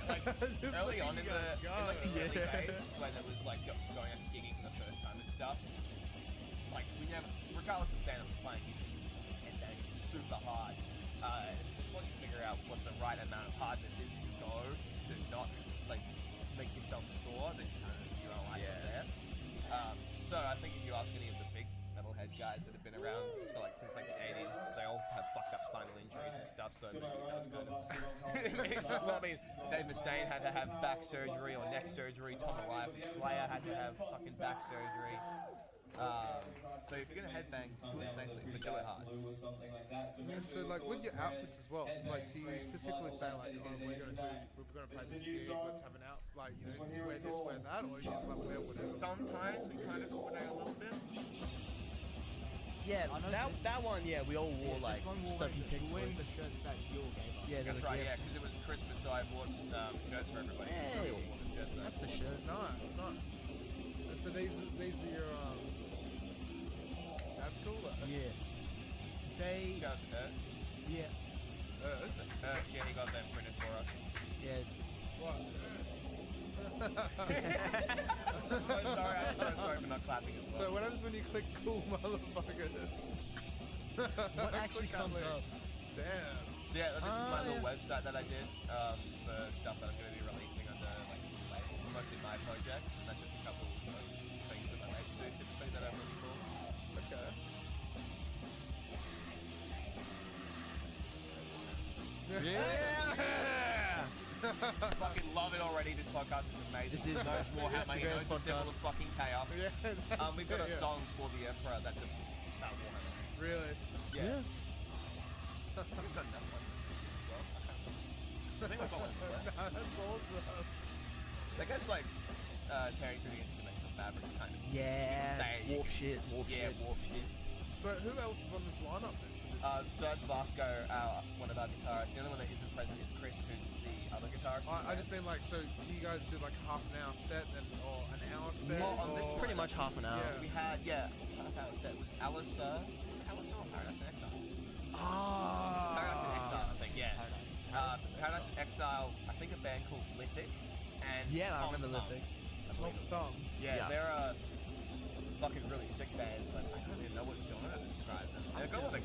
like Just early letting on you in the guys go. early days when it was like going out and gigging the first time and stuff, like we never, regardless of the band I was playing, you can headbang super hard. Just want to figure out what the right amount of hardness is to go to not like make yourself sore. That you don't like it there. So I think if you ask any of the big metalhead guys that have been around for like since like the 80s, they all have fucked up spinal injuries and stuff. So maybe that was kind of. I mean, Dave Mustaine had to have back surgery or neck surgery. Tom Alive from Slayer had to have fucking back surgery. So if you're gonna headbang, do it safely, but do it hard. And so like with your outfits as well, so like do you specifically say like, oh we're gonna play this gig, let's have an out, like you know, wear this, wear that, or you just like wear whatever? Sometimes we kind of coordinate a little bit. Yeah, I know that one, yeah, we all wore like this one wore stuff you picked for wearing the us. shirts that you all gave us. Yeah, That's they're right, the yeah, gifts. because it was Christmas, so I bought shirts for everybody. So we all wore the shirts. That's the shirt. Nice. And so these are your that's cool though. Yeah. They. Shout out to Earth. Yeah. Yeah, he got them printed for us. Yeah. What? I'm so sorry. I'm so sorry for not clapping as well. So what happens when you click cool motherfuckers? What actually Click that comes link. up? Damn. So yeah, this is my little yeah. website that I did for stuff that I'm going to be releasing under like labels, mostly my projects, and that's just a couple of things that my mates do typically that are really cool. Okay. Yeah. Fucking love it already. This podcast is amazing. This is no nice. more This is hammer. the He knows greatest the symbol podcast. of fucking chaos. Yeah, that's We've got a it, yeah. song for the Emperor that's about Warhammer. Really? Yeah. We've got another one as well. I think we've got one in the works. That's awesome. I guess like tearing through the interdimensional fabrics kind of. Yeah. Say it, you Warp can- shit. Warp Yeah, shit. warp shit. So who else is on this lineup then for this? So that's Vasco, one of our guitarists. The only one that isn't present is Chris, who's the other guitarist. I just mean like, so do you guys do like half an hour set then, or an hour set? Well, on this or- Pretty much half an hour. Yeah. we had half hour set was Alice. Was it Alice or Paradise in Exile? Ah. Paradise in Exile, I think. Yeah. Paradise in Exile. I think a band called Lithic. And Yeah, I Tom remember Thumb. Lithic. I Tom believe it. Thumb. Yeah, Yeah. they're a fucking really sick band, but I don't even know what genre to describe them. They've got like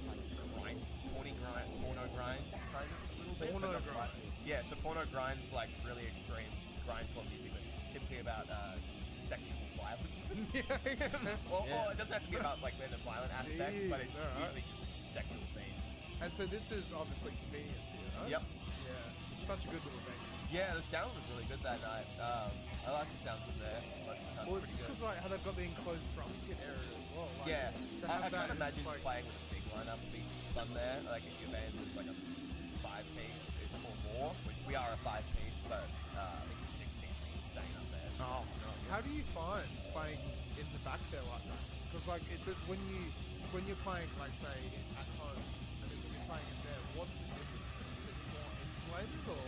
porno grind, kind of a little bit. but Porno not grind. quite. Yeah, so porno grind is like really extreme grindcore music that's typically about sexual violence. Or it doesn't have to be about like the violent aspects, but it's Jeez, alright. usually just sexual theme. And so this is obviously convenience here, right? Yep. Yeah. It's such a good little venue. Yeah, the sound was really good that night. I like the sound from there. Most of the time, Well, it's pretty just good. because like how they've got the enclosed drum kit area as well. Like, Yeah, to I have that can't is imagine just like, playing with a big lineup would be fun there. Like if your band was like a 5-piece or more, which we are a 5-piece, but I think 6-piece would be insane up there. Oh my god. How do you find playing in the back there like that? Because like it's when you're playing like say at home and then when you're playing in there, what's the difference? Is it more insulated or?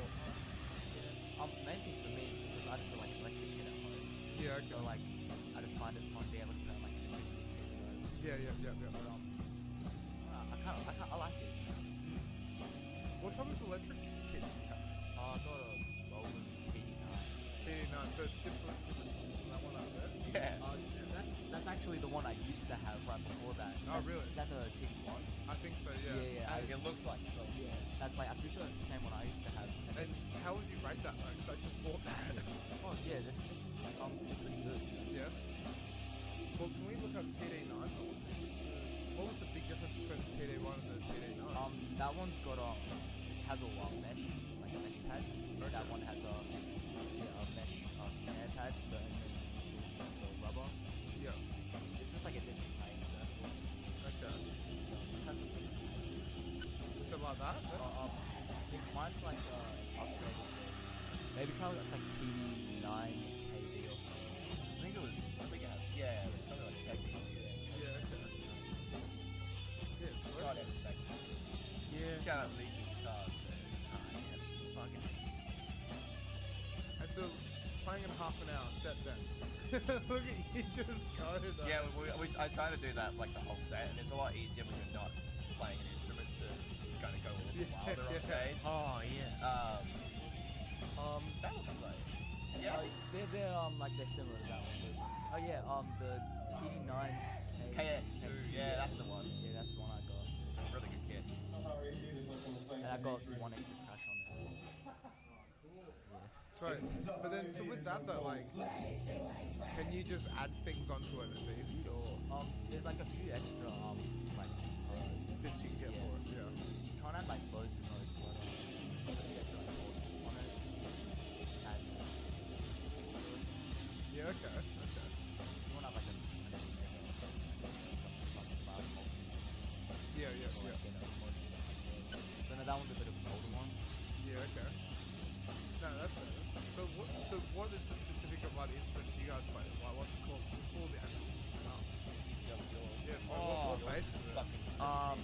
Main thing for me is because I just feel like electric kit at home. Yeah. So Okay. like I just find it fun to be able to play like an acoustic kit. Yeah. But I like it. What type of electric kit do you have? I got a Roland TD9. TD9, so it's different from that one up there. Yeah. That's that's actually the one I used to have right before that. Oh, really? Is that the TD1? I think so, yeah. Yeah. It looks like it. Yeah, that's like, I'm pretty sure that's the same one I used to have. And how would you rate that though? Because I just bought that. Oh yeah, they're pretty good. Yeah. Well, can we look up TD9? What was the big difference between the TD1 and the TD9? That one's got it has a mesh, like mesh pads. Okay. That one has a mesh snare pad, the rubber. Yeah. It's just like a different playing surface. Okay. This has a different pads. Is it like that? I think mine's like upgraded. Maybe try it's like TD9 KB or something. I think it was something like that. Yeah, okay. Yeah, sweet. God, respect. Yeah. Shout out Legion Guitars. Fucking. And so, playing in half an hour set then. Look at you just go though. Yeah, I try to do that like the whole set, and it's a lot easier when you're not playing an instrument to kind of go a little bit wilder on stage. Oh yeah. That looks like. They're similar to that one. Oh yeah, the TD9 KX2, yeah, that's the one. Yeah, that's the one I got. It's a really good kit. And I got one extra crash on there. Sweet. But then, so with that though, like, can you just add things onto it? It's easy, or There's like a few extra bits you can get for it? Yeah. you can't add like loads and loads, but there's a few extra like chords on it. And Yeah. Okay. you want to have like a Yeah. So no, that one's a bit of an older one. Yeah. Okay. No, that's better. So what is the specific of like instruments you guys play? Like, what's it called? All the actual instruments. Yeah. So what bass is it?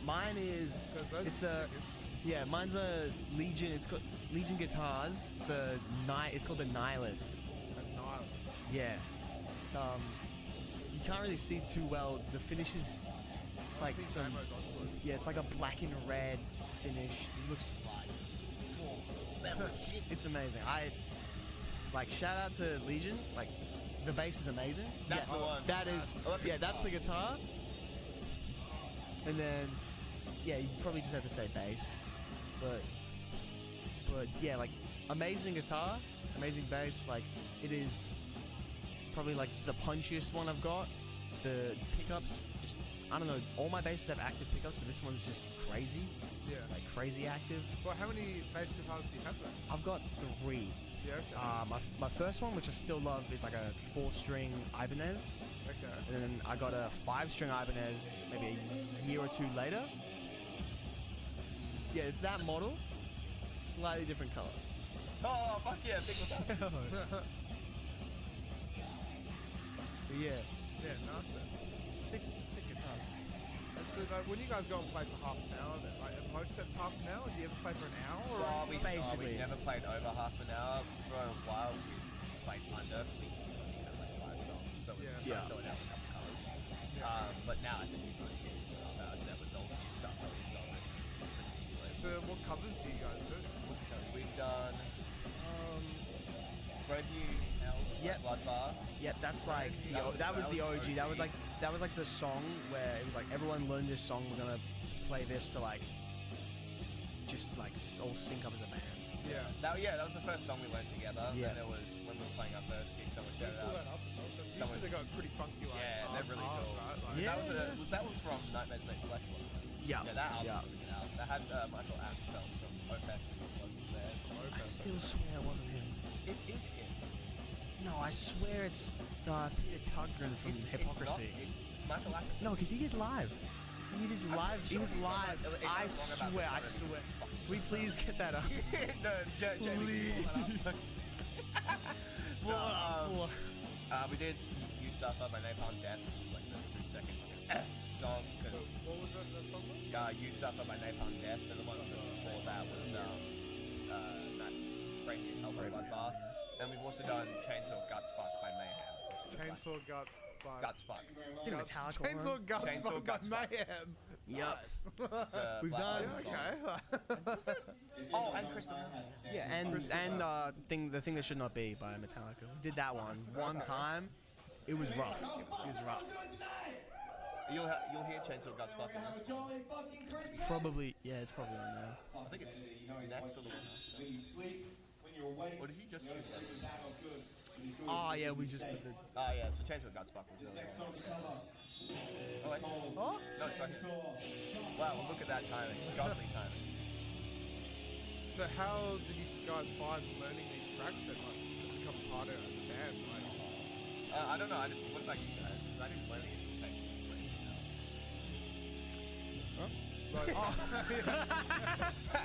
Mine is. 'Cause those It's are a. sick instruments. Yeah, mine's a Legion. It's called Legion Guitars. It's a It's called the Nihilist. A nihilist. Yeah. It's You can't really see too well. The finish is. It's like I think some. Damo's onto it. Yeah, it's like a black and red finish. It looks. It's amazing. Shout out to Legion. Like, the bass is amazing. That's Yeah, the one. That is. Oh, that's the That's the guitar. And then, yeah, you probably just have to say bass, but yeah, like, amazing guitar, amazing bass. Like, it is probably like the punchiest one I've got. The pickups, just, I don't know. All my basses have active pickups, but this one's just crazy, Yeah. like crazy active. Well, how many bass guitars do you have then? I've got 3. Yeah. Okay. My first one, which I still love, is like a 4-string Ibanez. Okay. And then I got a 5-string Ibanez maybe a year or 2 later. Yeah, it's that model, slightly different color. Oh, fuck yeah, big one. But yeah, Yeah. Nice. Then. sick guitar. And so like, when you guys go and play for half an hour, then like at most sets half an hour. Do you ever play for an hour? Or We Basically. never played over half an hour. For a while, we played under. We only had like 5 songs, so we Yeah. filling out a couple colours. But now I think we've got a half hour set with all the new stuff that we've done. So what covers do you guys do? We've done Brand New Hell, Yep. Bloodbath. Yep, that's like That was the the OG. That was OG. like the song where it was like everyone learned this song. We're gonna play this to like just like all sync up as a band. Yeah. That was the first song we learned together. Yeah. And it was when we were playing our first gig. Someone Pull shouted that out. up as well. 'Cause Someone- Usually they got pretty funky. Like, Yeah, they're really hard, cool. right? Like, Yeah. That was from Nightmare's Mutilation, wasn't it? Yeah. Yeah, that album Yeah. was really good album. That had Michael Axel from Opeth was there. I still swear it wasn't him. It is him. No, I swear it's Peter Tugren from Hypocrisy. It's Michael Axel. No, because he did live. He did live. He sure was he's not live. like- I it's not wrong about this, swear. I really Will you please get that up? Jaimie, Well, we did You Suffer by Napalm Death, which is like the 2-second song. Cause, What was that song? You Suffer by Napalm Death, and the one before that was Break It, Hell Bloodbath. And we've also done Chainsaw Guts Fuck by Mayhem. Which is Chainsaw Guts by Guts Fuck. did a Metallica one. Chainsaw Guts Chainsaw by Guts fuck. Mayhem. Yep. It's a We've Black done- Metal song. Okay. Oh, and Crystal. Yeah, and the thing that should not be by Metallica. We did that one time. it was rough. It was rough. You'll hear Chainsaw Guts fucking this. It's probably on there. I think it's next or the one. Or did you just choose that? Oh yeah, we just put the. Oh yeah, so Chainsaw Guts fucking was earlier. Oh wait. Oh. No, it's right here. Wow, well, look at that timing. Godly timing. So how did you guys find learning these tracks that like become harder as a band? Like, I don't know. What about you guys? Because I didn't learn the instrumentation. like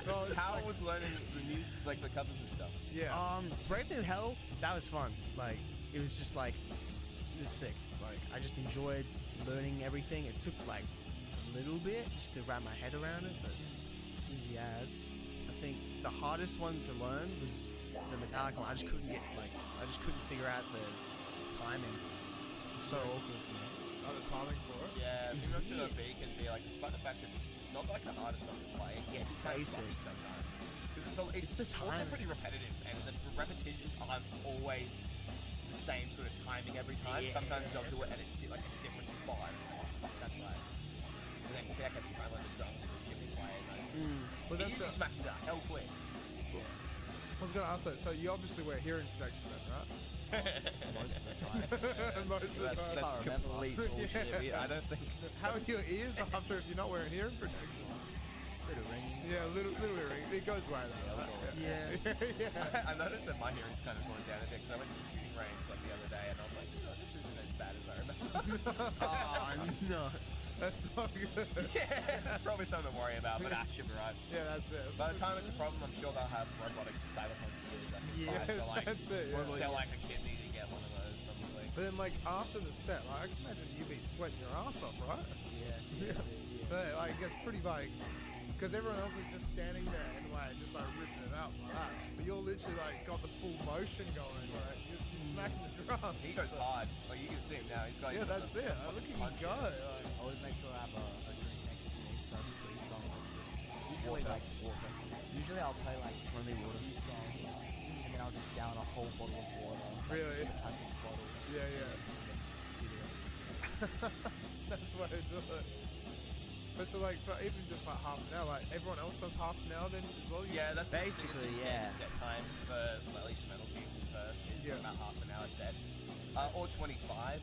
no, it's How like- was learning the news, like the covers and stuff? yeah. Brave New Hell, that was fun. Like, it was just like, it was sick. Like, I just enjoyed learning everything. It took like a little bit just to wrap my head around it, but easy as. I think the hardest one to learn was the Metallica one. I just couldn't figure out the timing. It was so awkward for me. Other timing for it. Yeah, It's Mutation weird. OP can be like, despite the fact that it's not like the hardest song to play, Yeah, it's kind of basic. sucky sometimes. Because it's the also timing. pretty repetitive, and the repetitions aren't always the same sort of timing every time. Yeah. Sometimes they'll do it at like a different spot, and it's like, oh fuck, that's right. And then Beck has to try and learn the drums for the shipping play, and like, But he that's usually smashes it out hell quick. I was gonna ask that. So you obviously wear hearing protection then, right? Most of the time. Most of the time. That's complete bullshit. I don't think. How are your ears after if you're not wearing hearing protection? Little ringing. Yeah, little ring. It goes away though. Right? Yeah. I noticed that my hearing's kind of going down a bit because I went to the shooting range like the other day and I was like, oh, this isn't as bad as I remember. Oh no. That's not good. Yeah, that's probably something to worry about, but should be right. Yeah, that's it. By the time it's a problem, I'm sure they'll have robotic cyberpunk ears that can Yeah, fly, so like, that's it. Yeah. sell like a kidney to get one of those probably. But then like after the set, like I can imagine you'd be sweating your ass off, right? Yeah. But, like it gets pretty like, because everyone else is just standing there and like just like ripping it up like that. But you're literally like got the full motion going, like you're smacking the drum. He goes hard. Like you can see him now. He's got. Yeah, that's it. Look at you go. Like, Always make sure I have a drink next to me, so please song like this. Usually Water. like water. Usually I'll play like Only water. 2 songs, and then I'll just down a whole bottle of water. Like, Really? just in a plastic bottle. yeah, yeah. And then do the rest of the song. That's the way to do it. But so like for even just like half an hour, like everyone else does half an hour then as well. Yeah, that's Basically, the yeah. standard set time for well, at least metal gigs in Perth. It's Yeah. about half an hour sets, or 25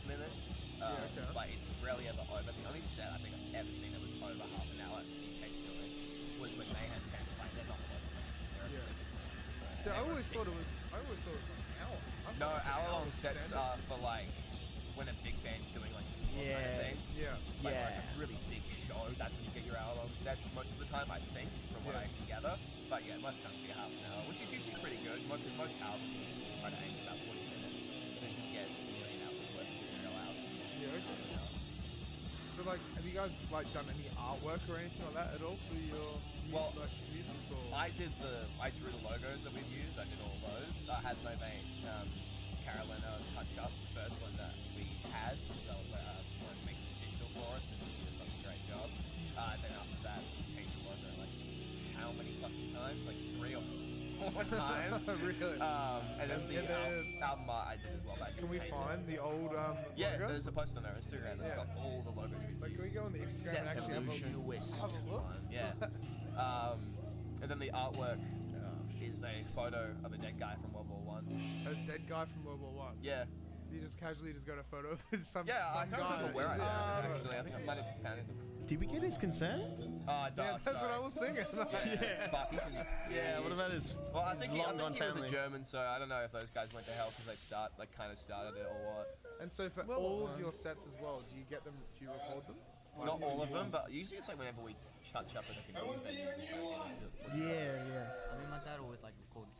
minutes. Yeah, okay. But it's rarely ever over. The only set I think I've ever seen that was over half an hour intentionally was when Mayhem came to play. They're not over. They're Yeah. So I always thought it was like an hour. I No, thought hour-long was sets standard. are for like when a big band's doing like a tour kind of Yeah. thing. Yeah. Like Yeah. a really big show. That's when you get your hour-long sets most of the time, I think, from what Yeah. I can gather. But yeah, most times it'll be half an hour, which is usually pretty good. Most albums try to aim for about 40 minutes, so you can get a million hours worth of material out. Yeah. Okay. So like, have you guys like done any artwork or anything like that at all for your Well, like music? Or? I drew the logos that we've used. I did all those. I had my mate Carolina touch up the first one that we had. So I was like, wanted to make this digital for us, and she did like a great job. Then after that, we changed the logo like how many fucking times? Like 3 or 4 times. Really? And then the And then- album art I did as well. But I Can we didn't paint find it. the old Yeah, logos? there's a post on our Instagram that's Yeah. got all the logos we've Like, can we used. go on the Instagram and actually have a Newest have a look? one, yeah. And then the artwork is a photo of a dead guy from World War One. A dead guy from World War One. Yeah, You just casually just got a photo of some yeah. I some can't guy. remember where I Yeah. found it actually. I think I might have found it. Did we get his consent? Oh, Yeah, that's what I was thinking. Yeah. Fuck, he's in, Yeah. What about his? Well, I his think he long-gone was family? a German, so I don't know if those guys went to hell because they kind of started it or what. And so for all of your sets as well, do you get them? Do you record them? Not all of them, but usually it's like whenever we touch up with a community venue. Yeah. I mean, my dad always like records.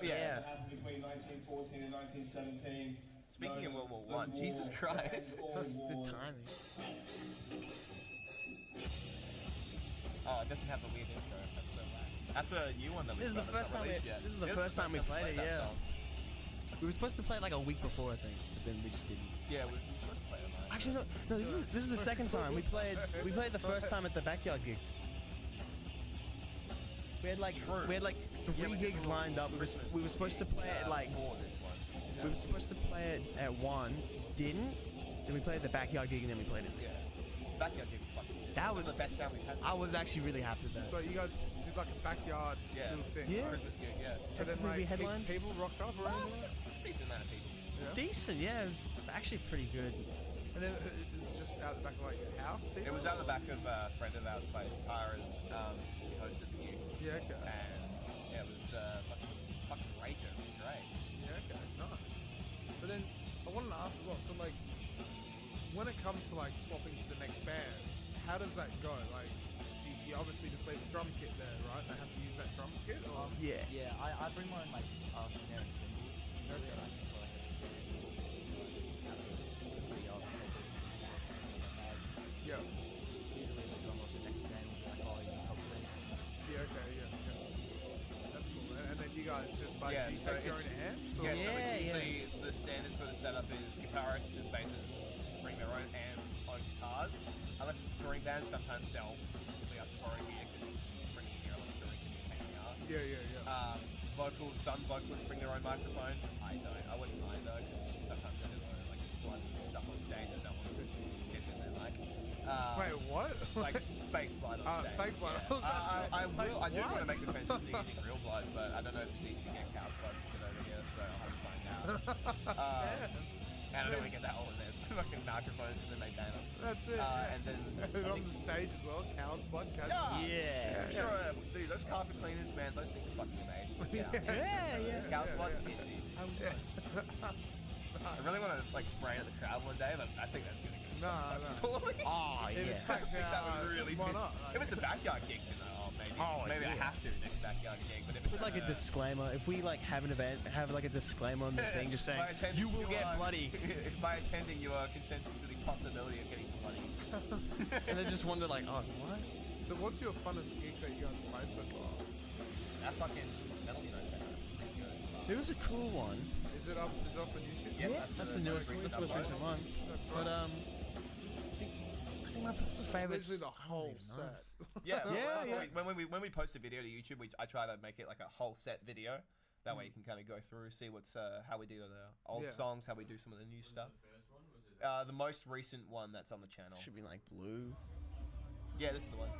Yeah. Between 1914 and 1917. Speaking of World War One, Jesus Christ. The timing. Oh, it doesn't have the weird intro. That's so bad. That's a new one that we This is the first time. This is the first time we played it. Yeah. We were supposed to play it like a week before, I think, but then we just didn't. Yeah, we were supposed to play it live. Actually, no. This is the second time we played. We played the first time at the backyard gig. We had like True. 3 Yeah, we did gigs the lined up. Christmas. We were supposed to play it like for this one. we were supposed to play it at 1, didn't. Then we played at the backyard gig, and then we played at this. Backyard gig was fucking sick. That was the best sound we've had. I was actually really happy with that. So you guys did like a backyard little thing. Yeah. Right? Christmas gig, yeah. So then Maybe like headline? heaps of people rocked up or It anything? was a decent amount of people. Yeah. Decent, yeah. It was actually pretty good. And then it was just out the back of like your house. It was out the back of a friend of ours place, Tyra's. She hosted the gig. Yeah, okay. And yeah, it was fucking rager. It was great. Yeah, okay, nice. But then I wanted to ask as well, so like when it comes to like swapping to the next band, how does that go? Like you obviously just leave the drum kit there, right? They have to use that drum kit or Yeah. Yeah, I bring my own like snare and cymbals. Usually, Okay. like for like a snare. Usually I'll take those cymbals off and put them in a bag. yeah. Usually the drummer of the next band will be like, oh, you help me. Yeah, okay, yeah. That's cool. And then you guys just like Yeah, do you so take your own it's- amps or Yeah, so Yeah, it's usually the standard sort of setup is guitarists and bassists bring their own amps on guitars. Unless it's a touring band, sometimes they'll specifically ask to borrow gear because bringing gear on a touring can be a pain in the ass. yeah. Vocals, some vocalists bring their own microphone. I don't. I wouldn't mind though, because sometimes I have like blood stuff on stage. I don't want to get in there like. Wait, what? Like fake blood on stage. Fake blood. Yeah. I Like, will. I do want what? to make the transition to using real blood, but I don't know if it's easy to get cow's blood and shit over here, so I'll have to find out. And I don't want to get that all in their fucking microphones and then they ban us. That's it. And then And on the stage as well, cow's blood, cow's yeah, Yeah. I'm sure, dude. Those carpet cleaners, man, those things are fucking amazing. Yeah, Yeah. Cow's Yeah, blood, yeah. pissy. I really want to like spray it at the crowd one day, but I think that's gonna go. No. Oh, If it's yeah. packed I think that out, would really why piss. not? If it's a backyard gig, then maybe. Oh, Maybe I yeah. have to next backyard gig. But if it's Put like a disclaimer. If we like have an event, have like a disclaimer on the thing just saying, By attending, you will get are- bloody. If by attending you are consenting to the possibility of getting bloody. And they just wonder like, oh, what? So what's your funnest gig that you guys have played so far? That fucking metal show. It was a cool one. Is it up on YouTube? Yeah, That's the newest, that's the most recent one. That's But right. I think my personal favorite. Literally the whole set. Yeah, Yeah, when we post a video to YouTube, I try to make it like a whole set video. That way you can kind of go through, see what's how we do the old Yeah. songs, how we do some of the new stuff. The first one was it? The most recent one that's on the channel. Should be like blue. Yeah, this is the one.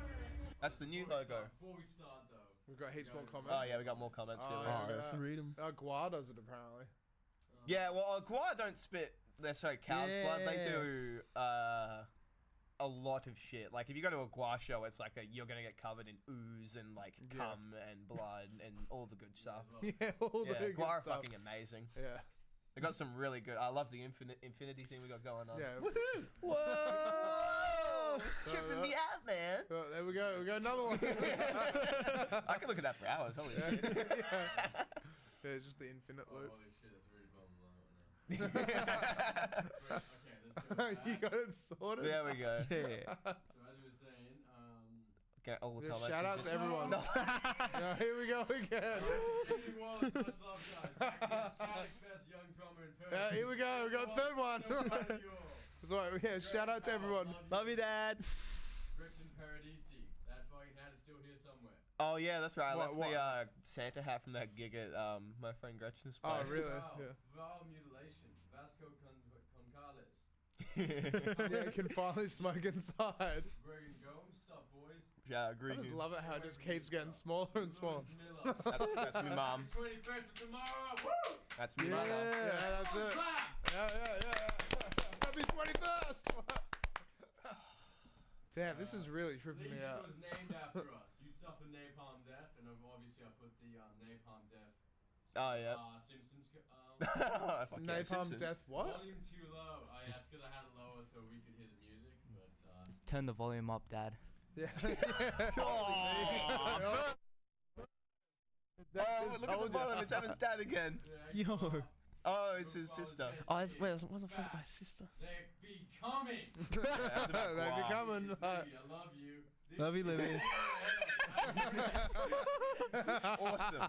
That's the new logo. Before we start though, We've got heaps more comments. Oh yeah, we got more comments. Oh, do we? yeah. Oh, let's read them. Gua does it apparently. Yeah, well, Gua don't spit. They're so cow's blood. They Yeah. do a lot of shit. Like if you go to a Gua show, it's like you're gonna get covered in ooze and like Yeah. cum and blood and all the good stuff. Yeah, all Yeah, the good Gua are stuff. fucking amazing. Yeah. They got some really good. I love the infinity thing we got going on. Yeah. Whoa! It's So, tripping me out, man. Oh, there we go. We got another one. I can look at that for hours. Holy shit. Yeah, it's just the infinite oh, loop. holy shit, that's really bumming right now. Okay, let's go back. You got it sorted. There we go. Yeah. So as we were saying, Okay, all the Yeah, comments. shout are out just- to everyone. No. Yeah, here we go again. Jimmy Wallace, much love, guys. Alex, best young drummer in Perth. Yeah, here we go. We got a third one. So proud of you all. That's right. Yeah, shout out to everyone. Love you, Dad. Gretchen Paradisi. That fucking hat is still here somewhere. Oh yeah, that's right. I What- left the Santa hat from that gig at my friend Gretchen's place. Oh, really? Val, Yeah. Val Mutilation. Vasco Concales. Yeah, you can finally smoke inside. Greg and Gomes. Sup, boys? Yeah, I I agree. just love it how it just keeps getting smaller and smaller. Miller. That's me, mom. 21st of tomorrow. Woo! That's me, Yeah. mom. Yeah, that's it. Clap! Yeah. Happy 21st. Damn, this is really tripping me Legion out. was named after us. You suffer napalm death, and obviously I put the napalm death. Oh yeah. Simpsons. Fuck yeah, Napalm Simpsons. death what? Volume too low. I asked because I had it lower so we could hear the music, but Just turn the volume up, Dad. Yeah. Oh, look at the bottom. It's Evan's dad again. yeah, Yo. Oh, it's his sister. Oh, that's, wait, what the fuck? My sister. they're becoming. That's about They Guam. becoming. Libby, I love you. Love you, Libby. Awesome.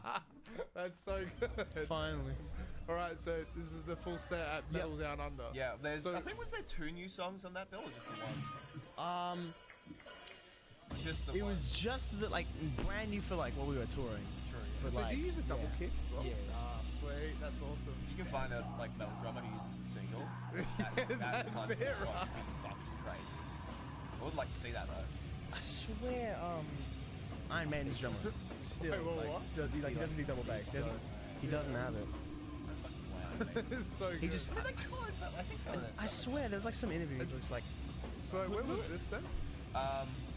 That's so good. Finally. All right, so this is the full set at Metal Down Under. Yeah, there's. So- I think was there 2 new songs on that bill or just the one? Just the It one. was just the, like brand new for like what we were touring. True, But So like, do you use a double yeah. kick as well? Yeah. Ah, sweet. Sweet, that's awesome. If you can find a like metal drummer who uses a single, That's kind of it, rock right? would be fucking crazy. I would like to see that though. I swear, Iron Maiden's drummer. Still, Wait, what? he doesn't do double bass. He doesn't have it. It's so good. He just. I think so. I swear, there's like some interviews. It's like So when was this then?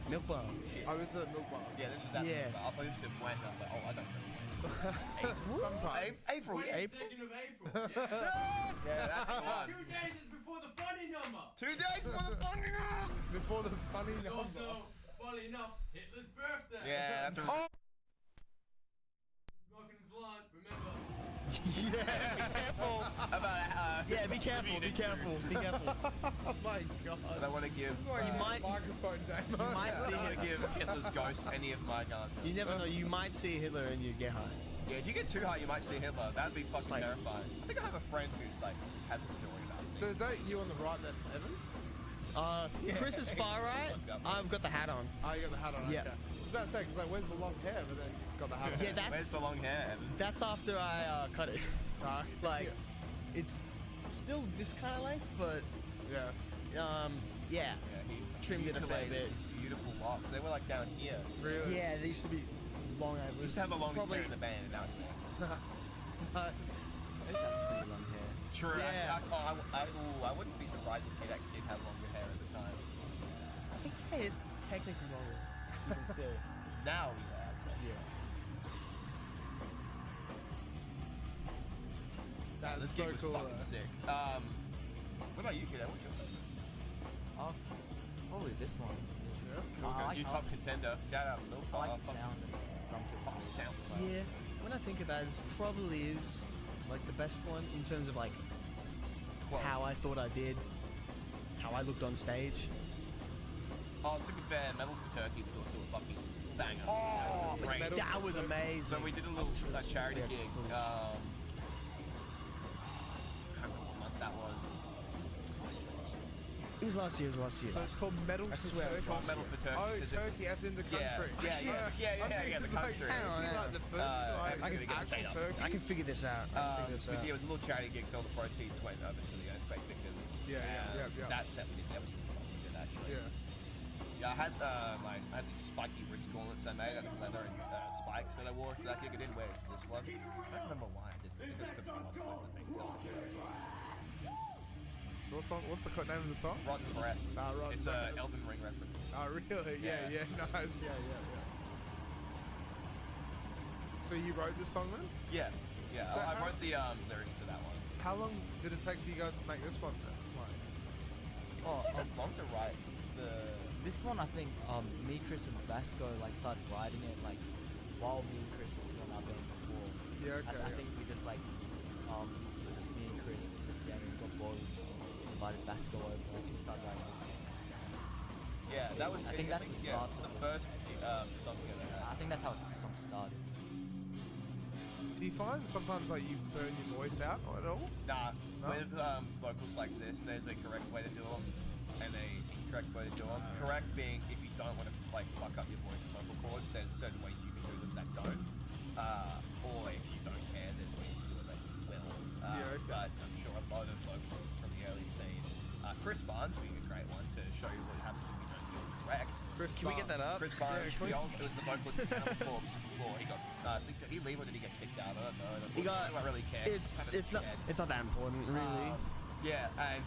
Milk bar. I was at Milk Bar. Yeah, this was at Yeah. I thought you said when. I was like, oh, I don't know. Sometime. April. Yeah. 2nd of April. Yeah. Yeah, that's the one. 2 days is before the funny number. 2 days for the fucking up. Before the funny And number. also, funny enough, Hitler's birthday. Yeah, that's a. Smoking blunt, remember? Yeah, be careful. Be careful. Be careful. Oh my god. I don't want to give. You might- Microphone, Damo. You might I see don't want him. to give Hitler's ghost any of my guns. You never know. You might see Hitler and you get high. Yeah, if you get too high, you might see Hitler. That'd be fucking like- terrifying. I think I have a friend who like has a story about it. So is that you on the right then, Evan? Chris is far right. I've got the hat on. Oh, you got the hat on. Yeah. Okay. I was about to say, because like, where's the long hair? But then got the hat on. Yeah, Where's that's the long hair, Evan? that's after I cut it. Like, yeah. it's still this kind of length, but Yeah. yeah. Yeah, he Trimmed it a fair mutilated bit. his beautiful locks. They were like down here. Really? Yeah, they used to be long as We used to have the longest hair in the band, and now it's there. Nice. I used to have pretty long hair. True. Yeah. Actually, I wouldn't be surprised if Kid actually did have longer hair at the time. I think his hair is technically longer, even still. Now, yeah, I'd say. Yeah. That's This so gig was cool. fucking though. sick. What about you, Kid? What's your favorite? Oh, probably this one. Yeah. I You like- top contender. Shout out Milk. I like the sound of the drum kit. Oh, sound. Yeah. When I think about it, this probably is like the best one in terms of like how I thought I did, how I looked on stage. Oh, to be fair, Metal for Turkey was also a fucking banger. Oh, that was a great. Metal- That was amazing. So we did a little charity Yeah, gig. fully. I can't remember what month that was. It was last year. So it's called Metal I for swear Turkey. it's Called Metal for Turkey. Oh, 'cause it- Turkey, as in the Yeah, country. yeah, I'm yeah, the thinking, country. Like, Hang on, hang like on. the food, I like can get actual it. turkey. I can figure this out. But yeah, it was a little charity gig, so all the proceeds went over to the earthquake victims. Yeah, yeah, yeah. That set we did, that was really fucking good actually. Yeah. Yeah, I had these spiky wrist gauntlets I made out of leather and spikes that I wore to that gig. I didn't wear it to this one. I don't remember why I didn't. This could be one of the things. So what's the name of the song? Rotten Breath. Rotten It's Breath. a Elden Ring reference. Oh, really? Yeah, Yeah. nice. Yeah. So you wrote this song then? Yeah, yeah. So I how- wrote the lyrics to that one. How long did it take for you guys to make this one then? Like, It didn't take us long to write the. This one, I think, me, Chris, and Vasco like started writing it like while me and Chris were still in our band before. yeah, okay. I think we just like it was just me and Chris just together, got boys, invited Vasco over, and we started writing this. Yeah, that was. I think that's the start It's of the it. first song we ever I had. think that's how the song started. Do you find sometimes like you burn your voice out at all? Nah, No? with vocals like this, there's a correct way to do them and a incorrect way to do them. Correct being if you don't want to like fuck up your voice and vocal cords, there's certain ways you can do them that don't. Or if you don't care, there's ways you can do it that you will. Yeah, okay. But I'm sure a lot of vocalists from the early scene, Chris Barnes being a great one to show you what happens if you don't do it correct. Chris Can we get that up? Chris Barnes, Yeah, it was the vocalist of Cannibal Corpse before he got. I think did he leave or did he get kicked out? I don't know. He got- I don't really care. It's Kinda not scared. that important really. Yeah, and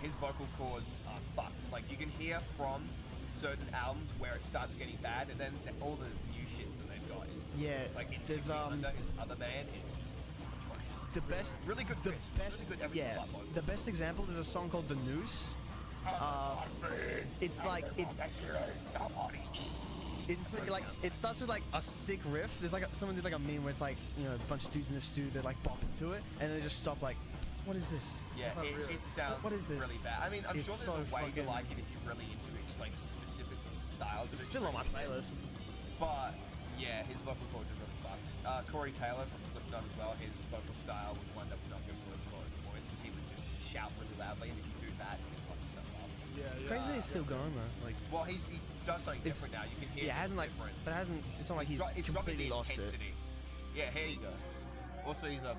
his vocal cords are fucked. Like you can hear from certain albums where it starts getting bad, and then all the new shit that they've got is Yeah, like there's, under his other band is just atrocious. The best, Really good. the riffs, best, really good everything yeah. about vocals. The best example is a song called "The Noose." It's like it's like it starts with like a sick riff. There's like someone did like a meme where it's like a bunch of dudes in the studio that like bump into it and then they just stop like, what is this? Yeah, Oh, really? it sounds What is this? really bad. I mean, I'm It's sure there's so a way to fucking- like it if you're really into it, like specific styles. It's of still on my expression. playlist. But yeah, his vocal cords are really fucked. Corey Taylor from Slipknot as well. His vocal style was one that was not good for his voice because he would just shout really loudly, and if you do that, you can fuck yourself up. Yeah, Crazy that he's still going though. Like, Well, he does something It's- different now. You can hear. yeah, it hasn't like, different. but it hasn't. It's not like he's It's dropping completely the lost it. intensity. Yeah, here you go. Also, he's a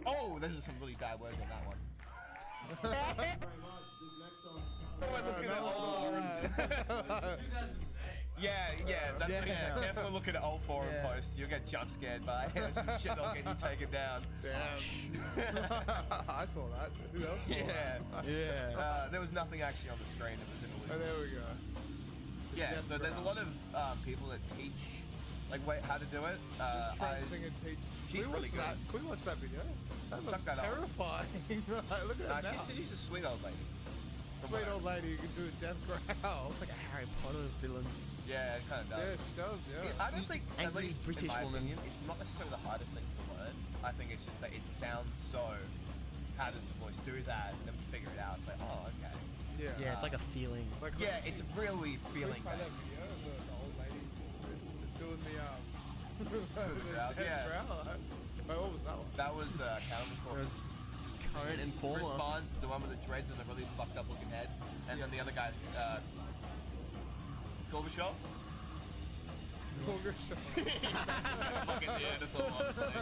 Oh, there's some really bad words on that one. Thank you very much. This next song is Look at old forums. Yeah, that's careful looking at old forum posts. You'll get jump scared by some shit that'll get you taken down. Damn. I saw that. Who else saw that? Yeah. There was nothing actually on the screen. It was in a Oh, there we go. Yeah, so there's a lot of people that teach how to do it. Just try and sing and teach. She's really good. Can we watch that video? That Check looks that out. terrifying. Look at that. She's a sweet old lady. Sweet old lady who can do a death growl. Looks like a Harry Potter villain. Yeah, it kind of does. Yeah, she does, yeah. I don't think, at Angry least British in my woman. opinion, it's not necessarily the hardest thing to learn. I think it's just that it sounds so. How does the voice do that? And then we figure it out. It's like, oh, okay. Yeah. Yeah, it's like a feeling. Like, Yeah, it's really feeling Play that based. video of the old lady doing the growl, death yeah. growl. Wait, what was that one? That was Cannibal Corpse. Current Informer. Responds, the one with the dreads and the really fucked up looking head. And then the other guy's Gorbachev. Fucking Neanderthal, honestly.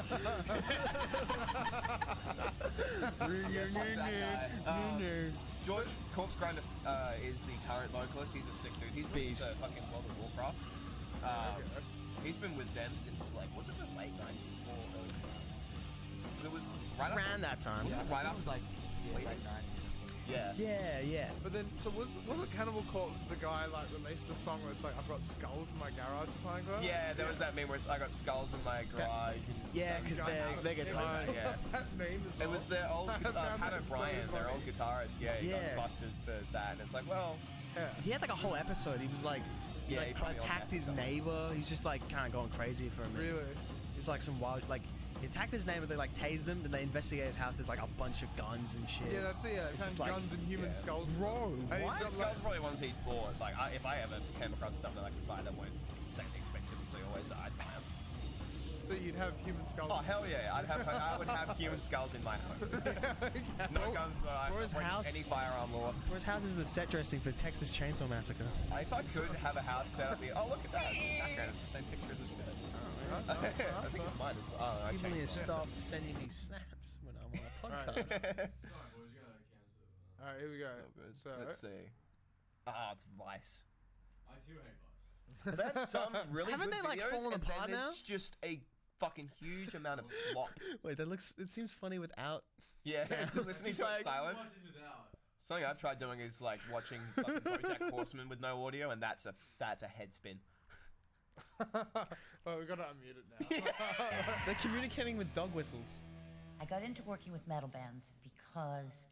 George Corpse Grinder is the current vocalist. He's a sick dude. He's Beast. with fucking World of Warcraft. He's been with them since was it the late 90s or early 2000s? It was right Around that time. Right It after was like late 90s. Yeah. Yeah. But then, so was it Cannibal Corpse the guy released the song where it's like I've got skulls in my garage or something like that? Yeah, there was that meme where I got skulls in my garage. Yeah, because they're guitars. Yeah. That meme is It was their old I found Pat that so O'Brien, their funny. old guitarist. Yeah, he Yeah. got busted for that, and it's like, well, He had like a whole episode. He was like, he Yeah, he probably attacked on his that. neighbor. He was just like kind of going crazy for a minute. Really? It's like some wild he attacked his neighbor. They like tased him. Then they investigate his house. There's like a bunch of guns and shit. Yeah, that's it. Yeah, It's it's just like- guns and human yeah. skulls. Bro, And he's what? got, Skulls are probably ones he's bought. Like, if I ever came across something I could buy that weren't insanely expensive, so always I'd buy them. so you'd have human skulls. Oh hell yeah! I would have human skulls in my home. No guns. I Bro's don't want house- any firearm law. For his house is the set dressing for Texas Chainsaw Massacre. If I could have a house set up here. Oh look at that! It's the background. It's the same picture as the shit. I think it's mine as well. Oh, I People need to changed it. stop sending me snaps when I'm on a podcast. Sorry, boys, you gotta cancel. All right, here we go. So good. So Let's see. Ah, it's Vice. I too hate Vice. That's some really Haven't good they, like, videos, fallen and apart then now? there's just a fucking huge amount of slop. Wait, it seems funny without. Yeah, to listening to it silent. Watch this without. Something I've tried doing is like watching fucking BoJack Horseman with no audio, and that's a head spin. oh, we gotta unmute it now. They're communicating with dog whistles. I got into working with metal bands because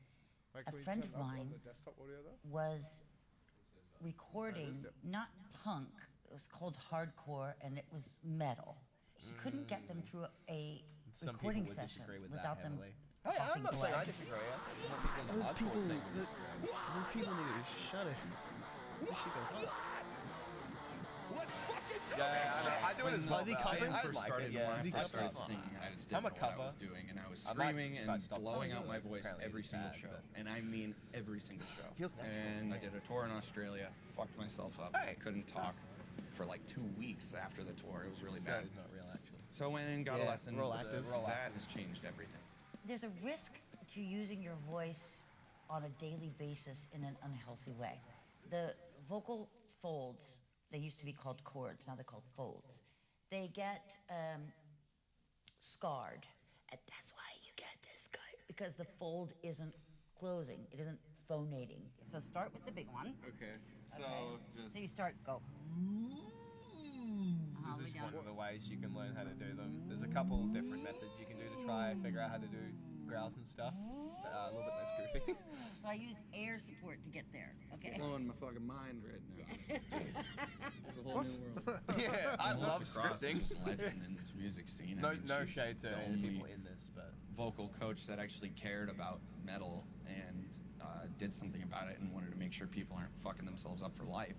Wait, a can we friend turn of up on mine the desktop audio though? was recording not punk, it was called hardcore, and it was metal. He couldn't get them through a Some recording people would session disagree with without that them heavily. coughing I'm not saying I blood. disagree. More people in the Those hardcore people, scene would disagree. those people need to shut it. This shit goes on. Yeah, I do it as well. Was he though. covering? I First like started, it. Yeah, when I he first covering? started singing, I just I'm didn't a know what I was cover. doing, and I was I might screaming try to and stop blowing doing out it. my It's voice apparently every single bad, show, but- and I mean every single show. Feels natural. And I did a tour in Australia, fucked myself up, Hey. couldn't talk for like 2 weeks after the tour. It was really That bad. is not real, actually. So I went in, got a Yeah, lesson. we're all actors. We're all That has changed everything. There's a risk to using your voice on a daily basis in an unhealthy way. The vocal folds, they used to be called chords, now they're called folds. They get scarred, and that's why you get this guy, because the fold isn't closing, it isn't phonating. So start with the big one. Okay, So you start, go. This is one of the ways you can learn how to do them. There's a couple different methods you can do to try figure out how to do growls and stuff. A little bit less goofy. So I use air support to get there, okay? blowing my fucking mind right now. It's a whole new world. Yeah, I love Melissa Cross scripting. is just a legend in this music scene. No, I mean, no she's shade to the any people only in this, but vocal coach that actually cared about metal and did something about it and wanted to make sure people aren't fucking themselves up for life.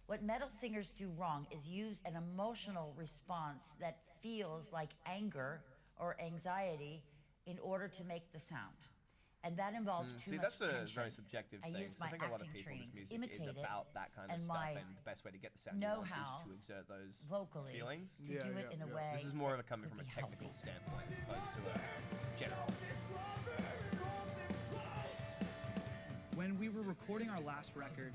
What metal singers do wrong is use an emotional response that feels like anger or anxiety in order to make the sound. And that involves too See, much that's a tension. very subjective I thing. used 'Cause my I think a lot of acting people's training to music is imitate it, about that kind of and stuff, my and the best way to get the sound you want know-how is to exert those vocally feelings. to do it in a way. This is more of a that coming could from a be technical healthy. standpoint as opposed to a general. When we were recording our last record,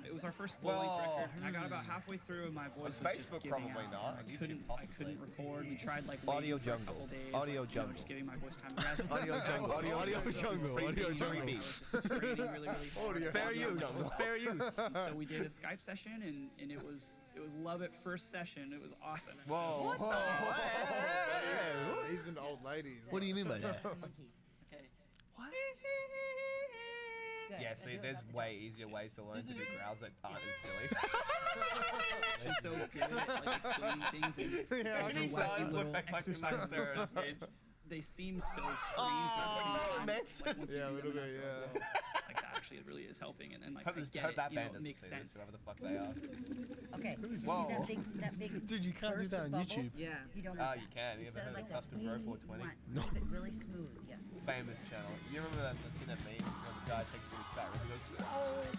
it was our first full-length record, and I got about halfway through, and my voice was just Facebook, giving probably out. not. I YouTube, couldn't possibly. record. We tried like Audio waiting for jungle. a couple days, Audio like, jungle. just giving my voice time to rest. Audio jungle. Audio jungle. Audio jungle. I was just screaming really, really hard. Fair use. Fair use. So we did a Skype session, and it was love at first session. It was awesome. Whoa. He's into old ladies. What do you mean by that? Monkeys. Okay. Good. Yeah, I see, do it there's back way easier ways to learn to do growls that aren't as silly. She's so good at like explaining things and Yeah, like, I the can wacky tell. little Like exercises and Sarah's stuff. They seem so strange, but at the same time, like once you Yeah, a do little them bit, after a yeah. while, like that actually really is helping, and like Hope, I this, get hope it, that you know, band it doesn't makes see this, sense. whoever the fuck they are. Okay. You Whoa. see that big Dude, you can't do burst that of on bubbles? YouTube. Yeah. You don't Oh, need you that. can. You ever Instead heard like of a Custom Grow wee 420? one. Keep it really smooth. Yeah. Famous channel. You remember that seen that meme where the guy takes really fat and he goes, oh.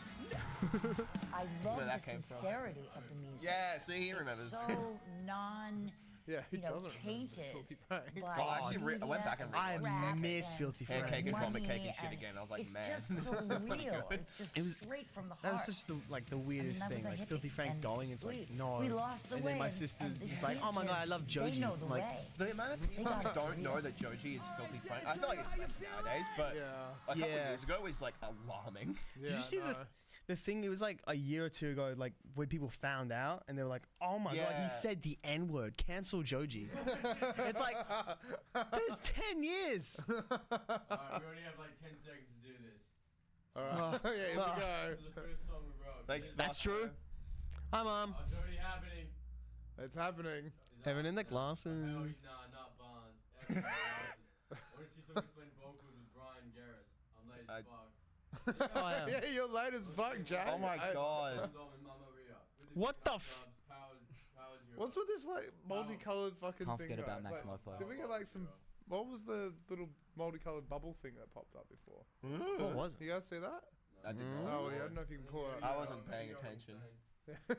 I love Where the that came from. sincerity of the music. Yeah, see, he remembers. It's so non, Yeah, he you know, doesn't remember tainted. Filthy Frank. by Oh, I actually I went back and media I rewatched and miss rap Filthy and Frank. Cake and vomit, money cake and shit and again. I was like, it's man, just this is so so real. good. It's just It was- straight from the heart. That was just the weirdest I was thing. a Like hippie, Filthy Frank and going, it's like no. we lost the and way. then my and- sister and just these like, oh my god, I kids, love They Joji. know the I'm like, way. The amount of people got who it don't real. know that Joji is Filthy Frank, I feel like it's less nowadays, but Yeah. a couple of Yeah. years ago was like alarming. Yeah, did you see no. the thing? It was like a year or two ago, like when people found out and they were like, oh my god, Yeah. he said the N word. Cancel Joji. It's like there's 10 years. Alright, we only have like 10 seconds to do this. Alright. Yeah, here we go. This is the first song we wrote. Thanks. That's true. Hi, Mom. Oh, it's already happening. It's happening. Is Heaven in the Hell, glasses. nah, not Barnes. Evan in the glasses. I want to see someone explain vocals with Brian Garris. I'm late as fuck. Oh, yeah. Yeah, you're late as fuck, Jack. Oh my god. Dom and Mama Ria. With the What the pickup f- drums, powered Euro. What's with this like multicolored fucking Can't thing? forget about though? Max Like, Lo-Fi. did we get like some? What was the little multicolored bubble thing that popped up before? What was it? You guys see that? I didn't know. Oh, yeah, I don't know if you can pull it I up. wasn't paying attention.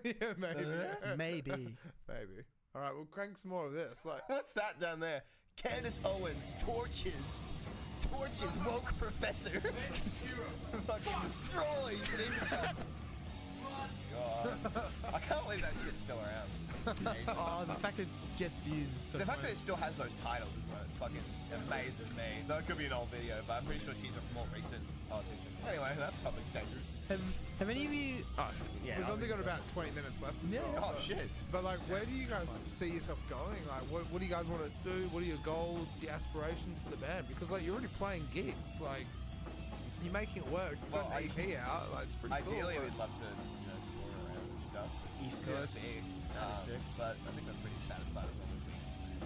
Yeah, maybe. Maybe. Maybe. All right, we'll crank some more of this. Like, What's that down there? Candace Owens, torches. Torches, woke professor. Fucking destroys himself. God. I can't believe that shit's still around. It's amazing. Oh, the fact it gets views is so The fact that funny. it still has those titles is what fucking amazes me. Though it could be an old video, but I'm pretty sure she's a more recent politician. Anyway, that topic's dangerous. Have any of you? Oh, yeah. we've only got about 20 minutes left. As well, Oh shit. But like, where do you guys see yourself going? Like, what do you guys want to do? What are your goals, your aspirations for the band? Because like, you're already playing gigs. Like, you're making it work. You've got Well, an EP out. Like, it's pretty Ideally, cool. we'd love to, tour around and stuff. East Yeah, Coast. big. That'd be sick. But I think I'm pretty satisfied as long as we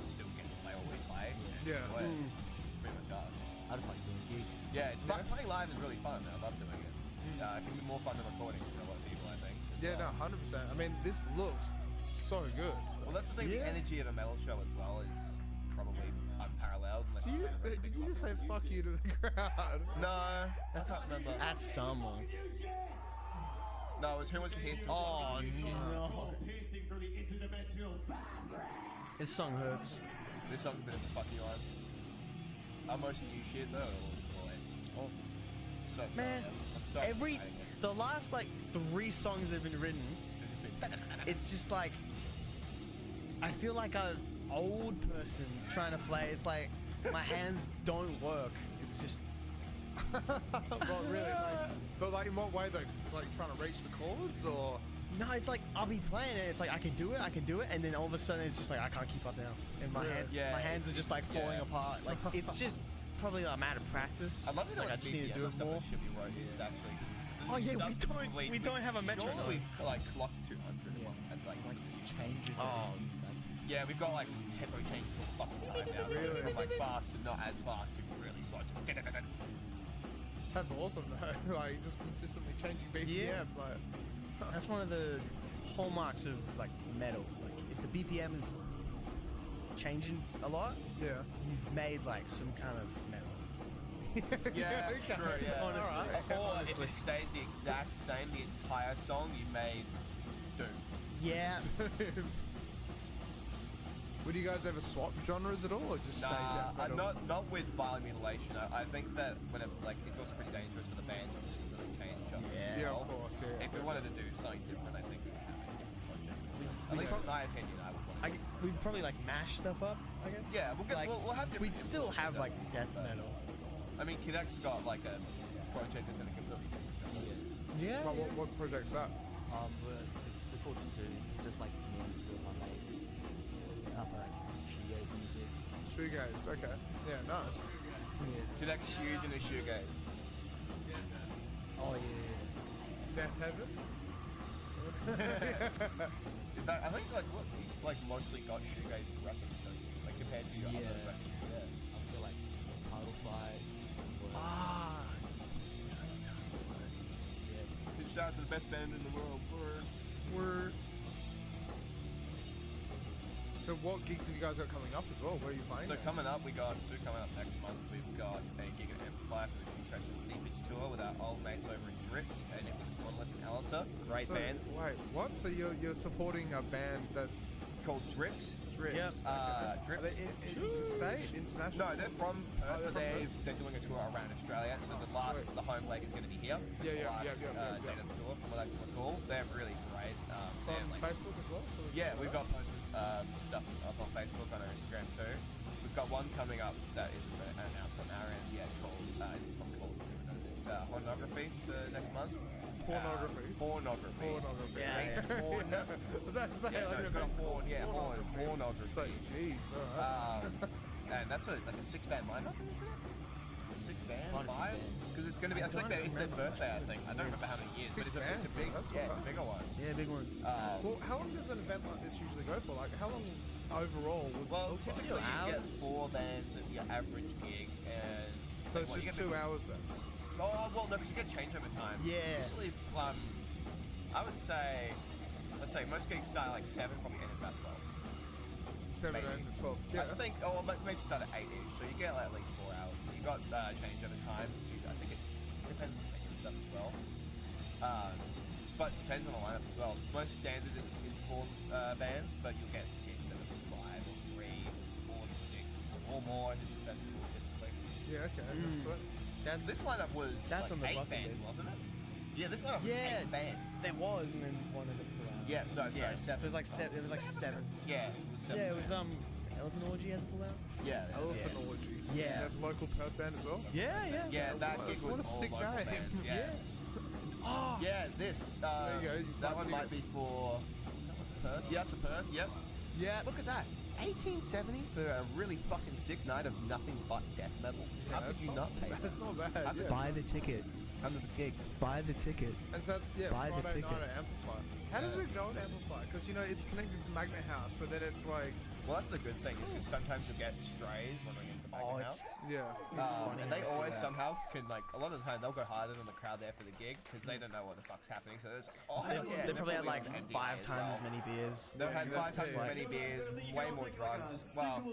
still get to play what we play. and Yeah. enjoy it. It's pretty much us. I just like doing gigs. Yeah, it's fun. Playing live is really fun. I love doing it. It can be more fun than recording for a lot of people, I think. as Yeah, no, well. 100%. I mean, this looks so good. Well, that's the thing. The energy of a metal show as well is probably unparalleled. Unless Did it's you, in a really did big you just say concert. fuck you to the crowd? No, I can't remember. That's someone. No, it was Who Wants to Hear Some. Oh no. Piercing through the interdimensional fabric. This song hurts. This song's a bit of a fucky one. Almost new shit though. Oh, so sorry. Man, I'm so every hating it. the last like 3 songs that have been written, it's just like I feel like a old person trying to play. It's like my hands don't work. It's just But really, like, but like, in what way though? 'Cause it's like trying to reach the chords, or no. It's like I'll be playing it. It's like I can do it, and then all of a sudden it's just like I can't keep up now, and my Yeah, hands are just like falling apart. Like it's just probably a matter of practice. I'd love to know like I what just need to BPM do of it some more. of the shit we wrote is actually. 'cause Oh, yeah, stuff we don't- probably- we don't have a Sure metronome. we've like clocked 200 at like Changes. Oh. yeah, we've got like some tempo changes all fucking time now. Really? From like fast to not as fast to really slow to. that's awesome though. Like, just consistently changing BPM. Yeah. Like, That's one of the hallmarks of like metal. Like if the BPM is changing a lot, yeah. you've made like some kind of metal. Yeah, okay. true, yeah. Honestly. Or if it stays the exact same, the entire song, you made Doom. Yeah. Would you guys ever swap genres at all, or just stay death metal? Not with violent mutilation. I think that whenever, like, it's also pretty dangerous for the band to just completely change up. Yeah, of course. Yeah. If we wanted to do something different, I think we would have a different project. At least in my opinion, I would want to. We'd probably like mash stuff up, I guess. Yeah, we'll have different. We'd still have like death metal. I mean, Kidek's got like a project that's in a completely different genre. Yeah. What project's that? They're called Zoo. It's just like me and two of my mates. Up like shoegaze music. Shoegaze. Okay. Yeah, nice. Kidek's huge into shoegaze. Oh yeah. Death Heaven. In fact, I think like what like mostly got shoegaze records, don't you? Like compared to your other records. Yeah. I feel like Title Fight. Huge shout out to the best band in the world. Word. So what gigs have you guys got coming up as well? Where are you playing? So coming up, we got two coming up next month. We've got a gig at Amplify for the Mutation Seepage tour with our old mates over in Drip and Nicholas Monolith and Alistair. Great bands. Wait, what? So you're supporting a band that's Called Drips. Drips? Yep. Are Drips. they interstate? International? No, they're from Perth, they're but from they're doing a tour around Australia. So sweet. the home leg is going to be here. So Yeah, the last yeah. date of the tour, from what I can recall. They're really great. It's on Facebook as well? So We've got posters, stuff up on Facebook, on our Instagram too. We've got one coming up that isn't announced on our end yet called Pornography for next month. Pornography? Pornography. Yeah. Porn. Was that to say It's got a horn. Yeah, horn. It's Pornography. like, jeez, alright. And that's like a 6-band lineup, isn't it? 6-band, Quite a few 5? bands. Because it's going to be. It's like it's their birthday, I think. I don't remember how many years, but it's a bands, big. that's Yeah, it's a alright. bigger one. Yeah, big one. Well, how long does an event like this usually go for? Like, how long overall was Well, it? typically you get 4 bands at your average gig, and So it's just 2 hours then? Oh well, no, because you get changeover time. Yeah. Usually, I would say, let's say most gigs start at like 7, probably end at about 12. 7 maybe. and 12. Yeah. I think, maybe start at 8-ish, so you get like at least 4 hours. But you got changeover time, which I think it depends on the venue and stuff as well. But depends on the lineup as well. Most standard is 4 bands, but you'll get gigs that are 5 or 3, 4 to 6, or more if it's a festival typically. Yeah, okay. That's sweet. This lineup was That's on the 8 bucket bands, list. wasn't it? Yeah, this lineup was 8 bands. There was, and then one of the pull out. Yeah, sorry, 7. So it was like 7. It was like 7. Yeah, it was 7. Yeah, it was bands. Elephant Orgy had to pull out. Yeah. Elephant Orgy. Yeah. That's a local Perth band as well? Yeah. Yeah, that gig What was a all sick local name. bands. Yeah. Oh. Yeah, this. there you go, you That bought one might be tickets. for. Is that one for Perth? Yeah, it's for Perth. Yep. Yeah. Look at that. 1870 for a really fucking sick night of nothing but death metal. How could that's you not pay that? That's not bad. How could Yeah. Buy the ticket. Come to the gig. Buy the ticket. And so that's, Buy the Friday ticket. night at Amplify. How does it go at Amplify? Because, it's connected to Magnet House, but then it's like, Well, that's the good thing, is because sometimes you'll get strays wandering into Magnet House. yeah. And they always somehow can, like, a lot of the time they'll go harder than the crowd there for the gig because they don't know what the fuck's happening. So it's like, oh, hell yeah. They probably had they're like on 5 NDA times well. as many beers. They've had 5 that's times it. as many beers, way more drugs. Well,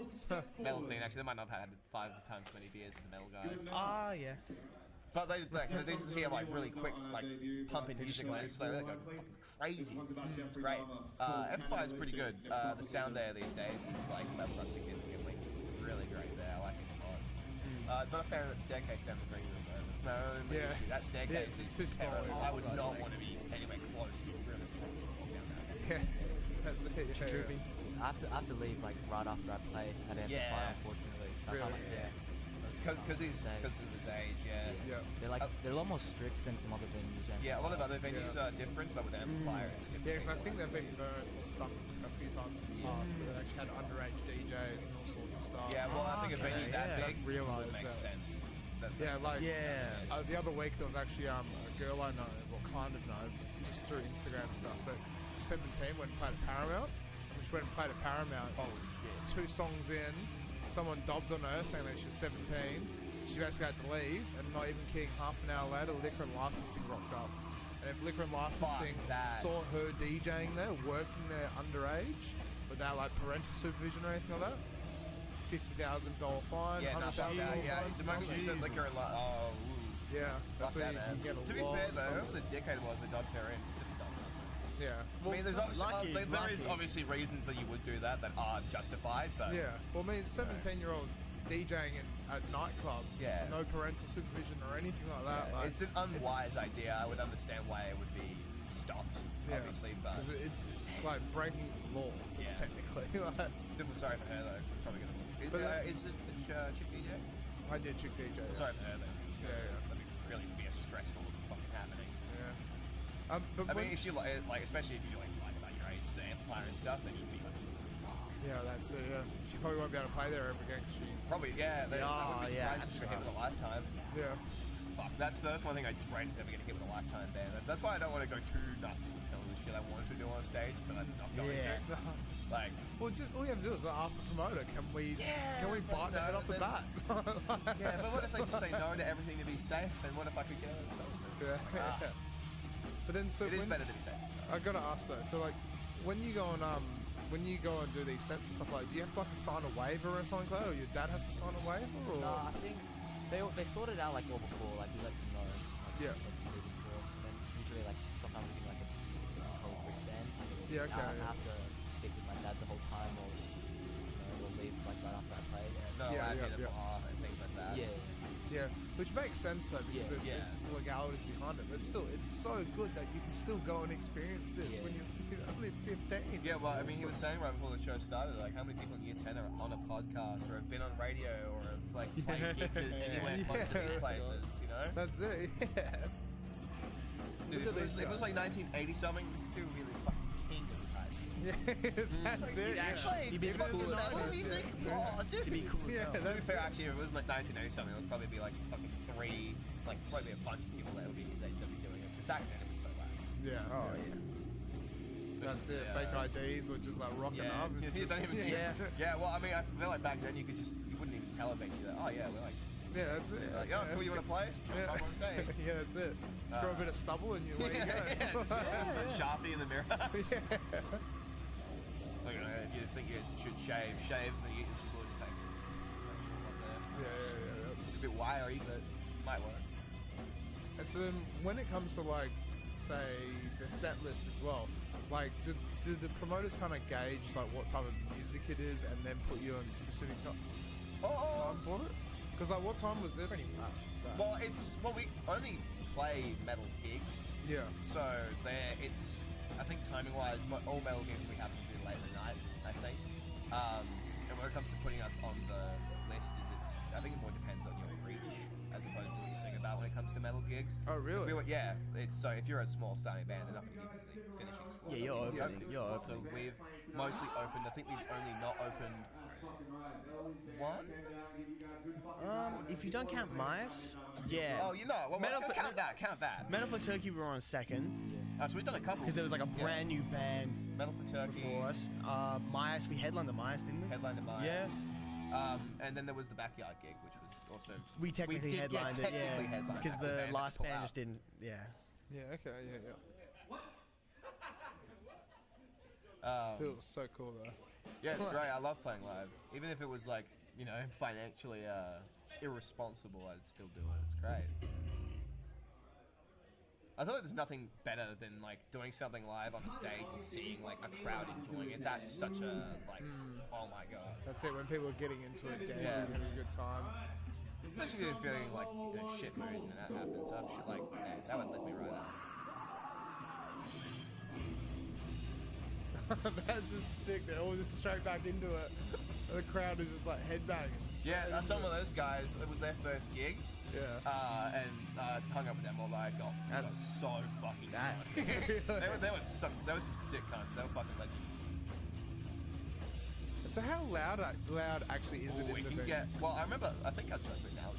metal scene actually, they might not have had 5 times as many beers as the metal guys. Ah, yeah. But they just hear like really quick, like pumping music, and so they go fucking crazy. It's great. Amplify is pretty good. The sound there these days is like leveled up significantly. Really great there. I like it a lot. Not a fan of that staircase down the green room though. That's my only Yeah. issue. That staircase it's is too small. terrible. I would not want to be anywhere close to a really walk down that. Yeah. That's it. Yeah. Droopy. I have to leave like right after I play at Amplify, Yeah. unfortunately. So I Really? can't, like, Because of his age, yeah. Yeah. they're a lot more strict than some other venues. Yeah, a lot of other venues are different, but with Amplifier, it's Yeah, typically. because I think they've been burnt or stuck a few times in the past where they've actually had underage DJs and all sorts of stuff. Yeah, well, I think a venue that yeah. big Realised would make that. sense. Yeah, like Yeah. the other week there was actually a girl I know, or kind of know, just through Instagram and stuff, but she's 17, went and played at Paramount. And she went and played at Paramount. Holy shit. 2 songs in, someone dobbed on her saying that she was 17. She basically had to leave, and not even kidding, half an hour later, Liquor and Licensing rocked up. And if Liquor and Licensing that. saw her DJing there, working there underage, without like parental supervision or anything like that, $50,000 fine, Yeah, no, fuck $100,000 that. Yeah, fine. the moment you said liquor and like, oh, ooh. Yeah, that's Fuck where that, you man. get a To be lot fair of though, trouble. whoever the dickhead was that dubbed her in, could have done that. Yeah. I mean, there's obviously, there is lucky. obviously reasons that you would do that are justified, but Yeah. Well, I mean, 17-year-old DJing in a nightclub. Yeah. No parental supervision or anything like that. yeah, like, it's an unwise idea. I would understand why it would be stopped, yeah. obviously, but 'Cause it's like breaking law, Yeah. technically. Like, feel sorry for her though. She's probably gonna. But Is it Chick DJ? I did chick DJ. Sorry for her though. Yeah, yeah. That'd be really be a stressful fucking happening. Yeah. But I when- mean, if she like, especially if you like about your age, just the amplifier and stuff, then you'd be like, yeah, that's it. Yeah. She probably won't be able to play there ever again. 'Cause she. probably yeah. They, I would be yeah, surprised that's if you hit with a lifetime. Yeah. Fuck, that's one thing I dread is ever getting hit with a lifetime ban. That's why I don't want to go too nuts with some of the shit I wanted to do on stage, but I'm not going Yeah. to. Like, Well, just all you have to do is ask the promoter. Can we but bite the head no, off the then- bat? yeah, but what if they just say no to everything to be safe? And what if I could get it? Yeah. Ah. But then, so It is when, better to be safe. I gotta ask though. So like, when you go and do these sets and stuff like, do you have to like sign a waiver or something like that, or your dad has to sign a waiver, or? No, I think they sorted out like all before, like we let them know. Like, Yeah. what to do before. Then usually like sometimes we do like a whole wristband. Yeah, okay, I yeah. have to stick with my dad the whole time, or just we'll leave like right after I play. No, Yeah, I yeah, did a yeah. bar and things like that. Yeah. Yeah, which makes sense though because Yeah. it's just the legalities behind it. But still, it's so good that you can still go and experience this Yeah. when you're only 15. Yeah, It's well, I mean, he awesome. was saying right before the show started, like, how many people in year 10 are on a podcast or have been on radio or have, like, played gigs at anywhere close to these places, you know? That's it. Yeah. Dude, Look at if these it was guys. like 1980 something, this dude would be the fucking king of his high school. Yeah, that's it. Yeah. He'd be the Even in coolest the person. 90s, music? yeah. Oh, dude. It'd be cool as Yeah, hell. To be that's fair, it. actually, if it was like 1980 something, it would probably be like fucking three, like probably a bunch of people that would be his age that would be doing it. Because back then it was so lax. Yeah. Oh yeah. That's it. Fake IDs or just like rocking Yeah, up. you It's don't just- even. Yeah. Yeah, well, I mean, I feel like back then you wouldn't even tell a venue that. Oh yeah, we're like, Yeah, that's it. like, oh, cool, you want to play? Yeah. Come on stage. Yeah, that's it. Just throw a bit of stubble and you away you go. Just Sharpie in the mirror. Like, if you think you should shave, then you get some good face. Yeah. It's a bit wiry, but it might work. And so then, when it comes to like, say, the set list as well, like, do the promoters kind of gauge like what type of music it is, and then put you on specific time for it? Because like, what time was this? Pretty much. Well, we only play metal gigs, Yeah. so it's I think timing wise, all metal gigs we happen to do late at night. I think, and when it comes to putting us on the list, I think it more depends on your reach as opposed to what you sing about when it comes to metal gigs. Oh, really? Yeah, it's so if you're a small starting band, they're not going to give you the finishing slot. Yeah, you're opening. You're slot. So we've mostly opened. I think we've only not opened one. If you don't count Mice, yeah. Oh, you know, well, Metal for- count that. Metal for Turkey we were on second So we've done a couple. because there was like a brand new band Metal for Turkey. before us. Mice, we headlined the Mice, didn't we? Headline to Mars. Yeah. And then there was the backyard gig, which was also We technically did, headlined it, yeah, technically headlined because that. the band last pulled band out. just didn't. Yeah. Yeah. Okay. Yeah. Um, Still so cool though. Yeah, it's great. I love playing live. Even if it was like, financially irresponsible, I'd still do it. It's great. I feel like there's nothing better than like doing something live on the stage and seeing like a crowd enjoying it. That's such a oh my god. That's it. When people are getting into it, dancing, Yeah. having a good time. Especially if you're feeling like shit mood and that happens. I'm shit like man, that would lift me right up. That's just sick. They're all just straight back into it. The crowd is just like headbanging. Yeah, some of those guys. It was their first gig. Yeah. And hung up with them all night. Got so fucking That's- drunk. there was some sick cunts. They were fucking legends. So how loud actually is it We in the can venue? get. Well, I remember. I think our judgment now.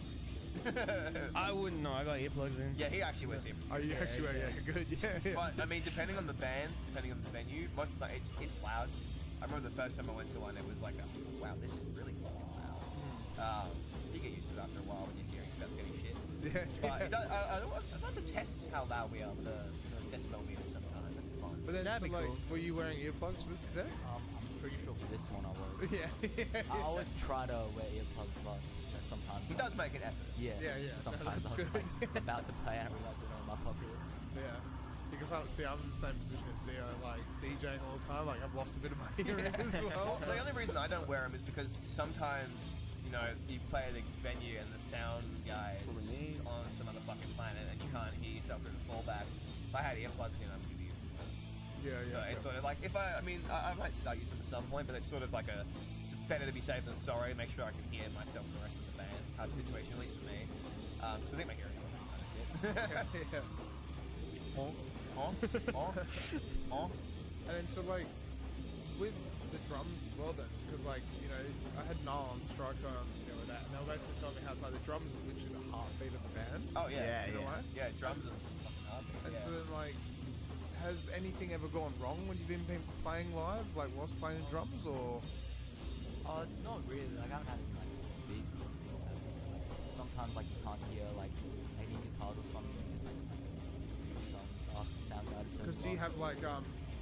I wouldn't know. I got earplugs in. Yeah, he actually wears him. Oh, you actually yeah, good. Yeah. But I mean, depending on the band, depending on the venue, most of the time it's loud. I remember the first time I went to one, it was like, wow, this is really fucking loud. You get used to it after a while when your hearing starts getting shit. Yeah. But I'd like to test how loud we are with a decibel meter sometime. That'd be fun. But then, That'd so, be like, cool. were you wearing earplugs for this today? I'm pretty sure for this one I was. Yeah. I always try to wear earplugs, but sometimes He does make an effort. Yeah. Yeah, yeah. No, Sometimes that's I'm just good. like about to play and I realize they're not in my pocket. Yeah. Because I'm in the same position as Dio, like DJing all the time. Like I've lost a bit of my hearing as well. The only reason I don't wear them is because sometimes, you know, you play at a venue and the sound guy is on some other fucking planet and you can't hear yourself through the fallbacks. If I had earplugs in, I'm gonna be. Yeah, So it's sort of like if I mean, I might start using them at some point, but it's sort of like it's better to be safe than sorry. Make sure I can hear myself and the rest of the band type of situation, at least for me. So I think my hearing's on that kind of shit. Yeah. Oh. And then so like with the drums as well, then because like you know I had Niall on Striker with that, and they were basically telling me how it's like the drums is literally the heartbeat of the band. Oh yeah, in a way. Yeah, drums are fucking hard. And Yeah. so then like, has anything ever gone wrong when you've been playing live, like whilst playing drums, or? Not really. Like I haven't had any like big things happen. Sometimes like you can't hear like any guitars or something. Just like songs, ask the sound guy to turn Because it do you on. have like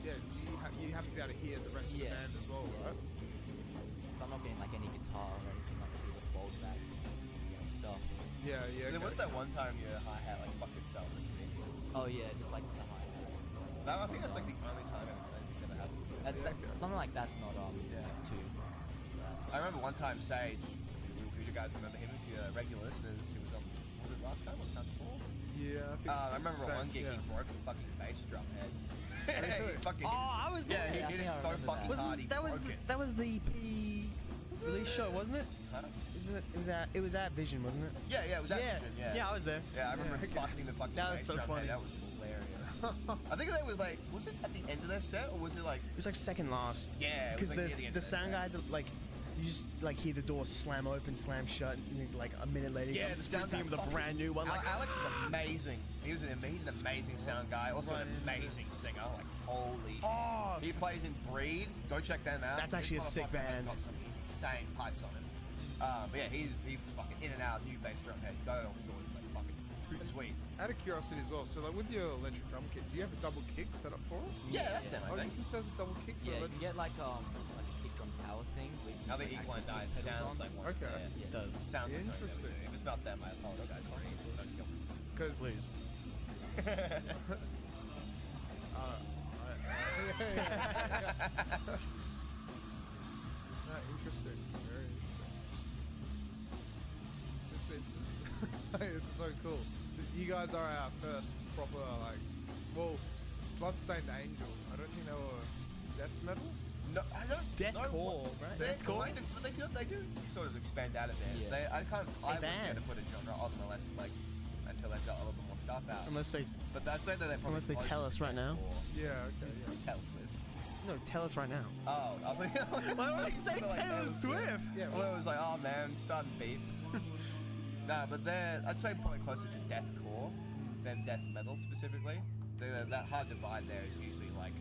you have to be able to hear the rest of the Yeah. band as well, right? So I'm not getting like any guitar or anything like through the fold back stuff. Yeah, yeah. There was okay. that one time your hi-hat like fucked itself at the video. Oh yeah, just like the hi hat. I think that's like the only time it's ever happened. Something like that's not Yeah. like too. I remember one time Sage, who you guys remember him, if you're regular listeners, he was on, was it last time or the time before? Yeah, I think. I remember same, on one gig yeah. he broke the fucking bass drum head. Really? He fucking Oh, hit his- I was yeah, there. he I hit think it I so remember fucking that. hard he That was broke it. that was the EP release show, wasn't it? Huh? It was at Vision, wasn't it? Yeah, it was at Vision, yeah. Yeah, I was there. Yeah, I remember busting the fucking That was bass so drum funny. head. That was hilarious. I think that was like, was it at the end of their set or was it like? It was like second last. Yeah, it was Because like near the end the of sound guy, like, you just like hear the door slam open, slam shut, and then, like a minute later, Yeah, he the comes sound sprinting guy with a brand new one. Like, Alex is amazing. He's an amazing sound guy. Also an amazing singer. Like holy shit. oh, He plays in Breed. Go check them out. That's actually a This sick motherfucker has band. got some insane pipes on him. But yeah, he was fucking in and out. New bass drum head. Got it all sorted. Like fucking too sweet. Out of curiosity as well, so like with your electric drum kit, do you have a double kick set up for it? Yeah, that's them. Oh, I you think. can set up a double kick for Yeah, you electric. can get like a kick drum tower thing. With Now the like, Equine actual diet pedals sounds on. like one. Okay. Yeah. it does. Sounds like Interesting. If it's not them, I apologize. Because Please. No, interesting. Very interesting. It's just it's so cool. You guys are our first proper Bloodstained Angel. I don't think they were death metal. No, I don't. Deathcore, know right? They're Deathcore? kind of, but they do sort of expand out of there. Yeah. I wouldn't be able band. to put a genre on them unless until they've got a little bit more stuff out. Unless they But that's say that they're probably Unless they tell us right now. Yeah, okay, yeah. Tell us with. no, tell us right now. Oh, I was like, Why would I say Taylor Swift? Yeah, well, it was like, oh man, starting beef. Nah, but I'd say probably closer to deathcore than death metal specifically. That hard divide there is usually like,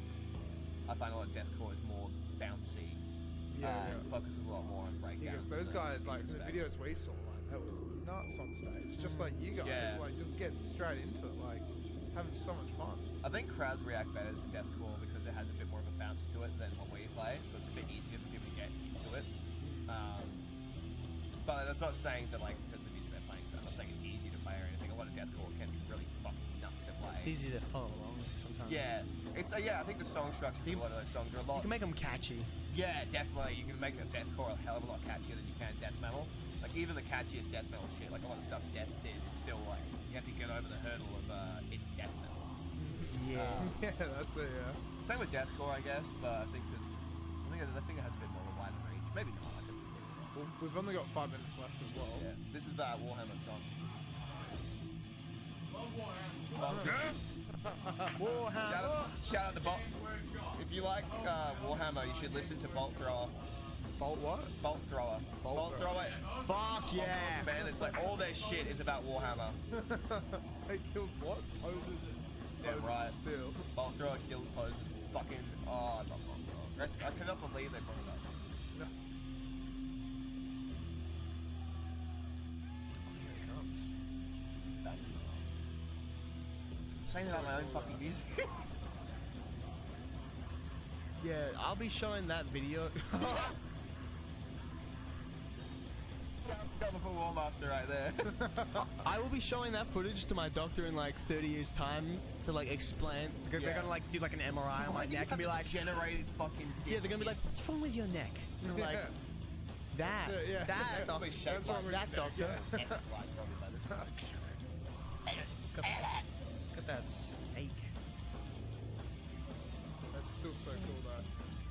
I find a lot of deathcore is more bouncy. Yeah, Focuses a lot more on breakdowns. because those and guys, like stuff. the videos we saw, like they were nuts on stage, just like you guys, Yeah. like just getting straight into it, like having so much fun. I think crowds react better to deathcore because it has a bit more of a bounce to it than what we play, so it's a bit easier for people to get into it. But that's not saying that like because the music they're playing, I'm not saying it's easy to play or anything. A lot of deathcore can be really fucking nuts to play. It's easy to follow along sometimes. Yeah, it's I think the song structures of a lot of those songs are a lot. You can make them catchy. Yeah, definitely. You can make a deathcore a hell of a lot catchier than you can death metal. Like even the catchiest death metal shit, like a lot of stuff Death did, is still like you have to get over the hurdle of it's death metal. Yeah. Yeah, that's it. Yeah. Same with deathcore, I guess, but I think it has a bit more of a wider reach. Maybe not. I think. Well, we've only got 5 minutes left as well. Yeah, this is the Warhammer song. Shout out to Bolt. If you like Warhammer, you should listen to Bolt Thrower. Bolt what? Bolt Thrower. Bolt Thrower. Fuck yeah. Man, it's like all their shit is about Warhammer. They killed what? Poses. Yeah, right. Still. Bolt Thrower kills poses. Fucking. Oh, I love Bolt Thrower. I cannot believe they brought it up. No. Here it comes. That is. Saying about my own fucking music. Yeah, I'll be showing that video. Got the full War Master right there. I will be showing that footage to my doctor in like 30 years time to like explain. They're gonna like do like an MRI on my neck and be like, generated fucking. yeah, they're gonna be like, what's wrong with your neck? And I'm like, that doctor. That's what we're That doctor. Look at that snake. That's still so cool though.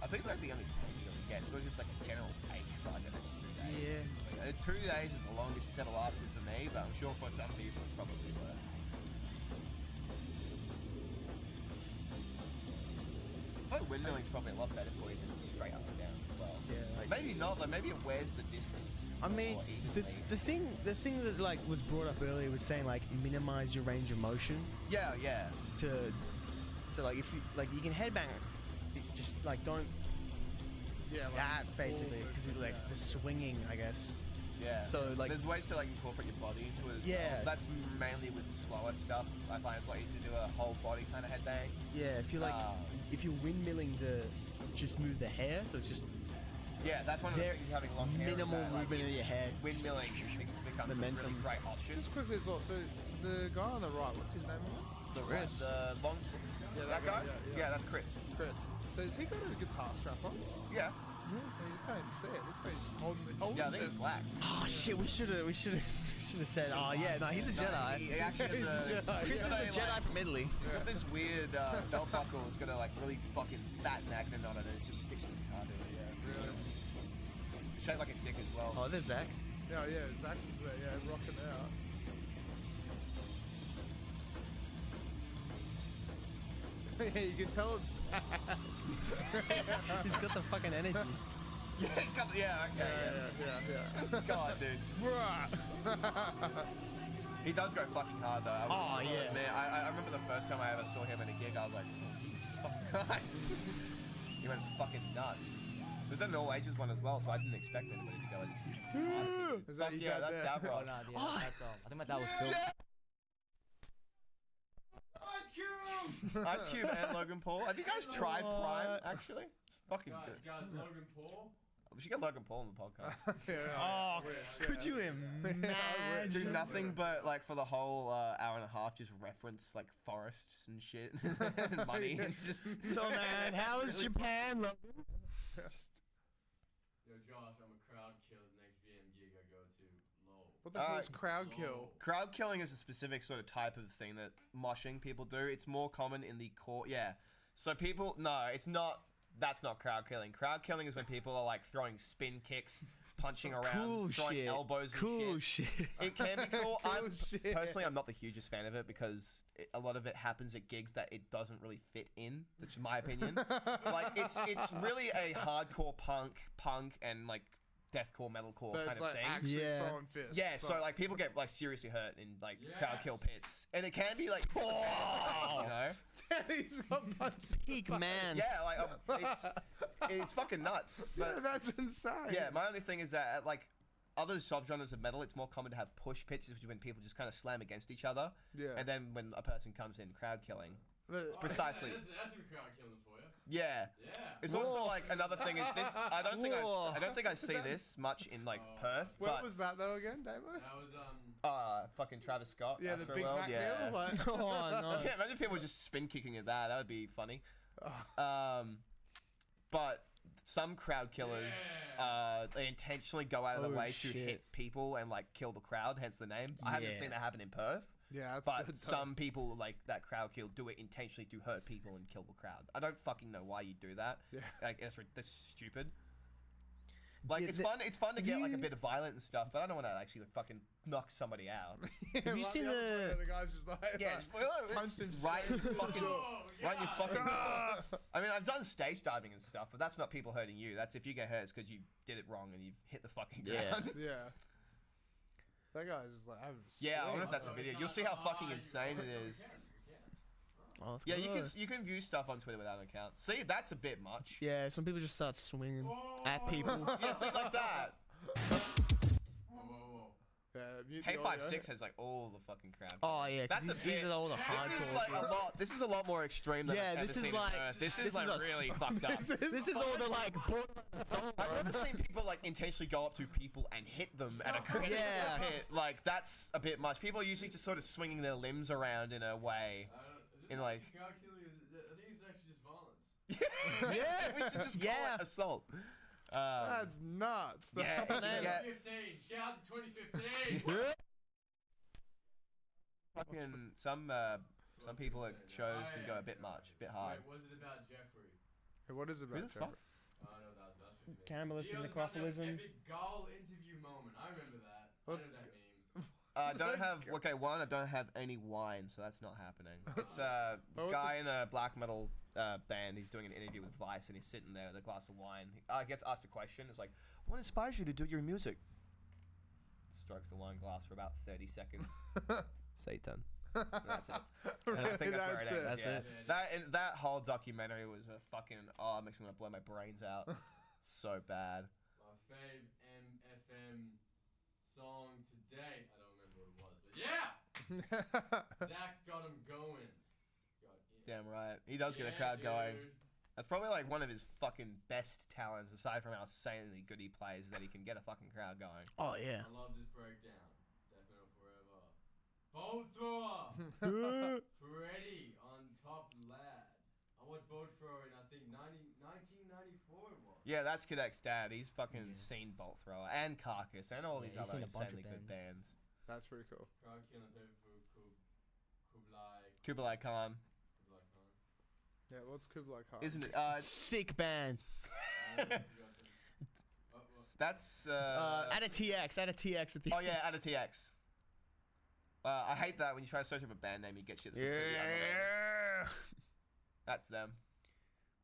I think like the only pain you're gonna get, so it's just like a general ache for like the next 2 days. Yeah. Like, 2 days is the longest it's ever lasted for me, but I'm sure for some people it's probably worse. I think windmilling's probably a lot better for you than straight up and down as well. Yeah, like, Maybe not though. Maybe it wears the discs. I mean, more the evenly. thing that like was brought up earlier was saying like minimize your range of motion Yeah. to, so like if you like you can headbang it, just like don't Yeah, like that basically forward, because like yeah. the swinging I guess. Yeah. So, like- there's ways to like incorporate your body into it as Yeah. well. That's mainly with slower stuff. I find it's like easy to do a whole body kind of headbang. Yeah, if you're like if you're windmilling to just move the hair, so it's just Yeah, that's one of the There- things having long hair. is minimal that, like, movement of your it's- head. Windmilling becomes a Momentum. really great option. Just quickly as well. So the guy on the right, what's his name again? Chris. The long. Yeah, that guy? Yeah, that's Chris. Chris. So has he got a guitar strap on? Yeah. Yeah. You just can't even see it. Looks like he's just holding Yeah, I think it. it's black. oh shit, we should have said oh yeah, no, he's a Jedi. He actually He's a has Jedi. Chris is got a Jedi from Italy. He's got this weird belt buckle. It's got a like really fucking fat magnet on it, and it just sticks his guitar to it. Yeah. Really? It's shaped like a dick as well. Oh, there's Zach. Yeah, Zach's is there, yeah, rocking out. Yeah, you can tell it's. He's got the fucking energy. Yeah, he's got. Yeah, okay. Yeah. God, dude. He does go fucking hard though. Oh, yeah. Man, I remember the first time I ever saw him in a gig, I was like, oh, Jesus fucking Christ. He went fucking nuts. There's an all ages one as well, so I didn't expect anybody to go as hard. Is that you Yeah, got that's there? Davros. Oh, no, yeah, that's, I think my dad was Phil. Ice Cube and Logan Paul. Have you guys tried Prime, actually? It's fucking Guys, good. Logan Paul. We should get Logan Paul on the podcast. Oh, could you imagine? Do nothing but, like, for the whole hour and a half, just reference, like, forests and shit. And money. And just... So man, how is Japan, Logan? Yo, Josh, I'm a crowd killer the next VM gig I go to. Lol. What the hell is crowd kill? Crowd killing is a specific sort of type of thing that moshing people do. It's more common in the core. Yeah. So people, no, it's not. That's not crowd killing. Crowd killing is when people are like throwing spin kicks, punching around, Cool throwing shit. elbows and Cool shit. shit. It can be cool. Shit. Personally, I'm not the hugest fan of it because a lot of it happens at gigs that it doesn't really fit in. That's my opinion. Like it's really a hardcore punk and like deathcore metalcore But kind it's of like thing. actually Yeah. throwing fists. Yeah, so like people get like seriously hurt in like crowd kill pits, and it can be like, you know, He's got punched. Peak man. yeah, like it's fucking nuts. Yeah, But that's insane. yeah, my only thing is that like other subgenres of metal, it's more common to have push pits, which is when people just kind of slam against each other, Yeah. and then when a person comes in, crowd killing. But- Precisely. That's some crowd killing for you. Yeah. Yeah. It's also like another thing is this. I don't think I see this much in like Perth, Where but was that though again, Damo? That was fucking Travis Scott. Yeah, the Big Astroworld, Mac yeah. meal. Like, Oh no. Yeah, imagine people just spin kicking at that. That would be funny. But some crowd killers, they intentionally go out of their Oh, way to shit. hit people and like kill the crowd. Hence the name. I haven't Yeah. seen that happen in Perth. yeah, that's But good. some people like that crowd kill do it intentionally to hurt people and kill the crowd. I don't fucking know why you do that. Yeah. Like that's stupid. Like Yeah, it's the- fun. It's fun to get like a you- bit of violent and stuff, but I don't want to actually fucking knock somebody out. Have you seen the- The guy's just like, Yeah, punch him right in straight. fucking, right in your fucking. I mean, I've done stage diving and stuff, but that's not people hurting you. That's if you get hurt, it's because you did it wrong and you've hit the fucking ground. Yeah. That guy's just like, I'm Yeah, I wonder if sweet. that's a video. You'll see how fucking insane it is. Oh, of Yeah, course. you can view stuff on Twitter without an account. See, that's a bit much. Yeah, some people just start swinging at people. Yeah, see, like that. Whoa. Yeah, mute the Hey audio. 5-6 has like all the fucking crowd. Oh yeah, That's that's a these bit- are all the hardcore. This is like a lot. This is a lot more extreme than Yeah, I've ever this is seen like- in Perth. This this is like is a- really fucked up. This is all the like. I've never seen people like intentionally go up to people and hit them at a Yeah. pit. Like that's a bit much. People are usually just sort of swinging their limbs around in a way. In like. Crowd killing is, I think it's actually just violence. Yeah, we should just call Yeah. it assault. That's nuts. The Yeah, fucking- yeah. 2015. Shout out to 2015. Fucking some people at shows can go a bit much, a bit hard. Wait, was it about Jeffrey? Hey, what is it Who about the fuck? Oh no, that was me. Cannibalism, He was about to have an necrophilism. Epic goal interview moment. I remember that. What's I know that meme. I don't have I don't have any wine, so that's not happening. It's a what's guy in a black metal band. He's doing an interview with Vice, and he's sitting there with a glass of wine. He gets asked a question. It's like, "What inspires you to do your music?" Strokes the wine glass for about 30 seconds. Satan. And that's it. And I think that's where it ends. That's yeah. it. That whole documentary was a fucking it makes me want to blow my brains out. So bad. My fave MFM song to date. I don't remember what it was, but yeah, Zach got him going. Damn right. He does get a Yeah, crowd going. dude. That's probably like one of his fucking best talents, aside from how insanely good he plays, is that he can get a fucking crowd going. Oh yeah. I love this breakdown. Death metal forever. Bolt thrower. Freddy on top lad. I watched bolt thrower in I think 1994 it was. Yeah, that's Kadek's dad. He's fucking seen Bolt Thrower and Carcass and all Yeah, these he's other seen a bunch of insanely good bands. That's pretty cool. Crowd killing paper for Kublai Kublai Khan. Khan. Yeah, what's Kublai Khan? Isn't it? Sick band. That's Add a TX. Add a TX at the. oh yeah, add a TX. I hate that when you try to search up a band name, you get shit that's completely unrelated. Yeah. That's them.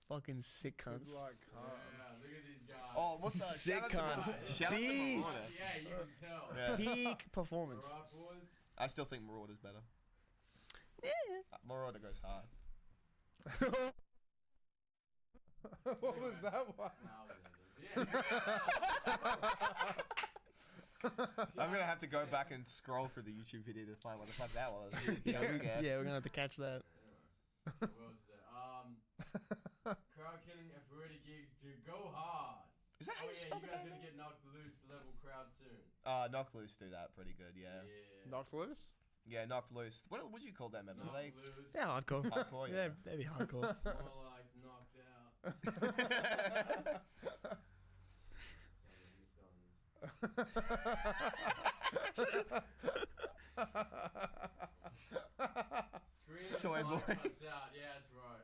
Fucking sick cunts. Kublai Khan. Yeah, look at these guys. Oh, what's that? Sick cunts. Shout out to Beasts. Marauders. Yeah, you can tell. Yeah. Peak performance. Alright, boys. I still think Marauder's better. Yeah. Marauder goes hard. What was that one? I'm gonna have to go back and scroll through the YouTube video to find what the fuck that was. Yeah, I'm scared. yeah, we're gonna have to catch that. What else is there? Crowd killing a Ferretti gig to go hard. Is that how Oh you yeah, spell you the guys band gonna name? get knocked loose level crowd soon. Knock Loose do that pretty good, yeah. Knocked loose? Yeah, Knocked Loose. What would you call them, Evan? Are they Knocked loose. Yeah, hardcore. hardcore? Yeah, they'd be hardcore. More like knocked out. Soy boy. Cuts out. Yeah, that's right.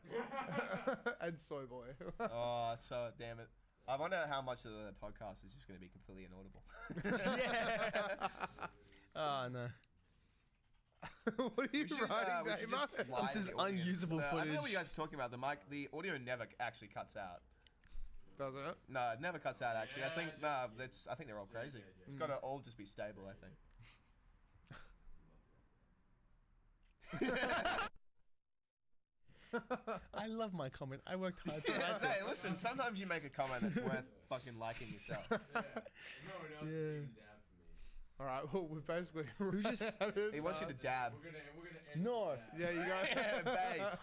And Soy Boy. Oh, so damn it. I wonder how much of the podcast is just going to be completely inaudible. Yeah. Oh no. What are you We should, writing, we should Damon? just lie This to is the audience. unusable I don't know what footage. you guys are talking about. The audio never actually cuts out. Doesn't it? No, it never cuts out. Actually, I think Yeah, I think they're all crazy. It's got to all just be stable. I think. I love my comment. I worked hard to write Hey, this. listen. Sometimes you make a comment that's worth fucking liking yourself. Yeah. No one else is even dab for me. All right. Well, we basically. just- He wants you to dab. We're gonna end No. with that. Yeah, you got. Yeah, bass.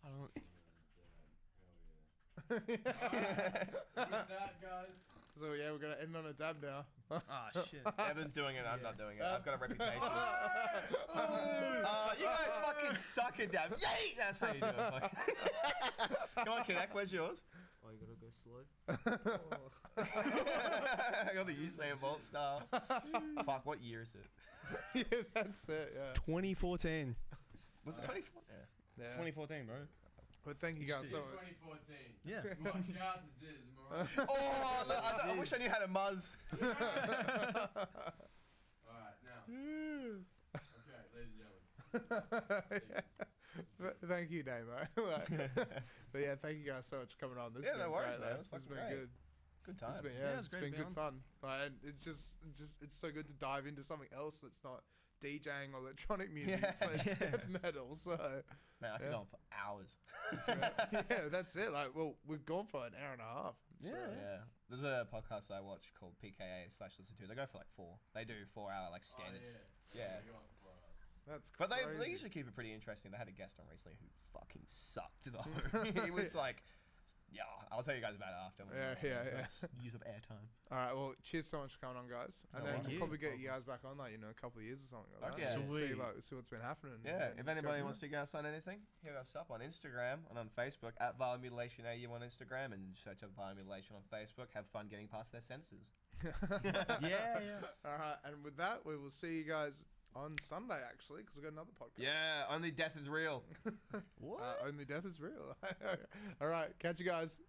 I don't. With that, guys. So yeah, we're gonna end on a dab now. Ah shit. Evan's doing it. I'm not doing it. I've got a reputation. You guys fucking suck at dab. Yay! That's how you do it. Fuck. Come on, Kinak. Where's yours? Oh, you gotta go slow. I got the Usain Bolt style. Fuck. What year is it? Yeah, that's it. Yeah. 2014. Was it 24? Yeah. It's Yeah. 2014, bro. But thank you guys so It's much. 2014. Yeah. Well, shout out to Ziz, am I right? Oh, I wish I knew how to muzz. Alright, now. Okay, ladies and gentlemen. Thank you, Damo. But yeah, thank you guys so much for coming on. This Yeah, has no been worries, great, man. though. It was It's fucking been great. good. Good It's time. been, Yeah, it's it's great been to be good on. fun. And it's just it's so good to dive into something else that's not DJing or electronic music. Yeah. It's like death metal. So Man, I could Yeah. go on for hours. yeah, that's it. Like, well, we've gone for an hour and a half. Yeah. There's a podcast I watch called PKA/listen to. They go for like 4. They do 4-hour like standards. Yeah. That's But they crazy. usually keep it pretty interesting. They had a guest on recently who fucking sucked though. He was like, yeah, I'll tell you guys about it after. Yeah. Let's use up airtime. All right, well, cheers so much for coming on, guys. And No then worries. we'll probably get you guys back on, like, a couple of years or something like that. Okay. And see, Sweet. see what's been happening. Yeah, and if go anybody from wants to get us on anything, hit us up on Instagram and on Facebook at Vile Mutilation AU on Instagram, and search up Vile Mutilation on Facebook. Have fun getting past their senses. Yeah. All right, and with that, we will see you guys on Sunday, actually, because we've got another podcast. Yeah, only death is real. What? Only death is real. All right, catch you guys.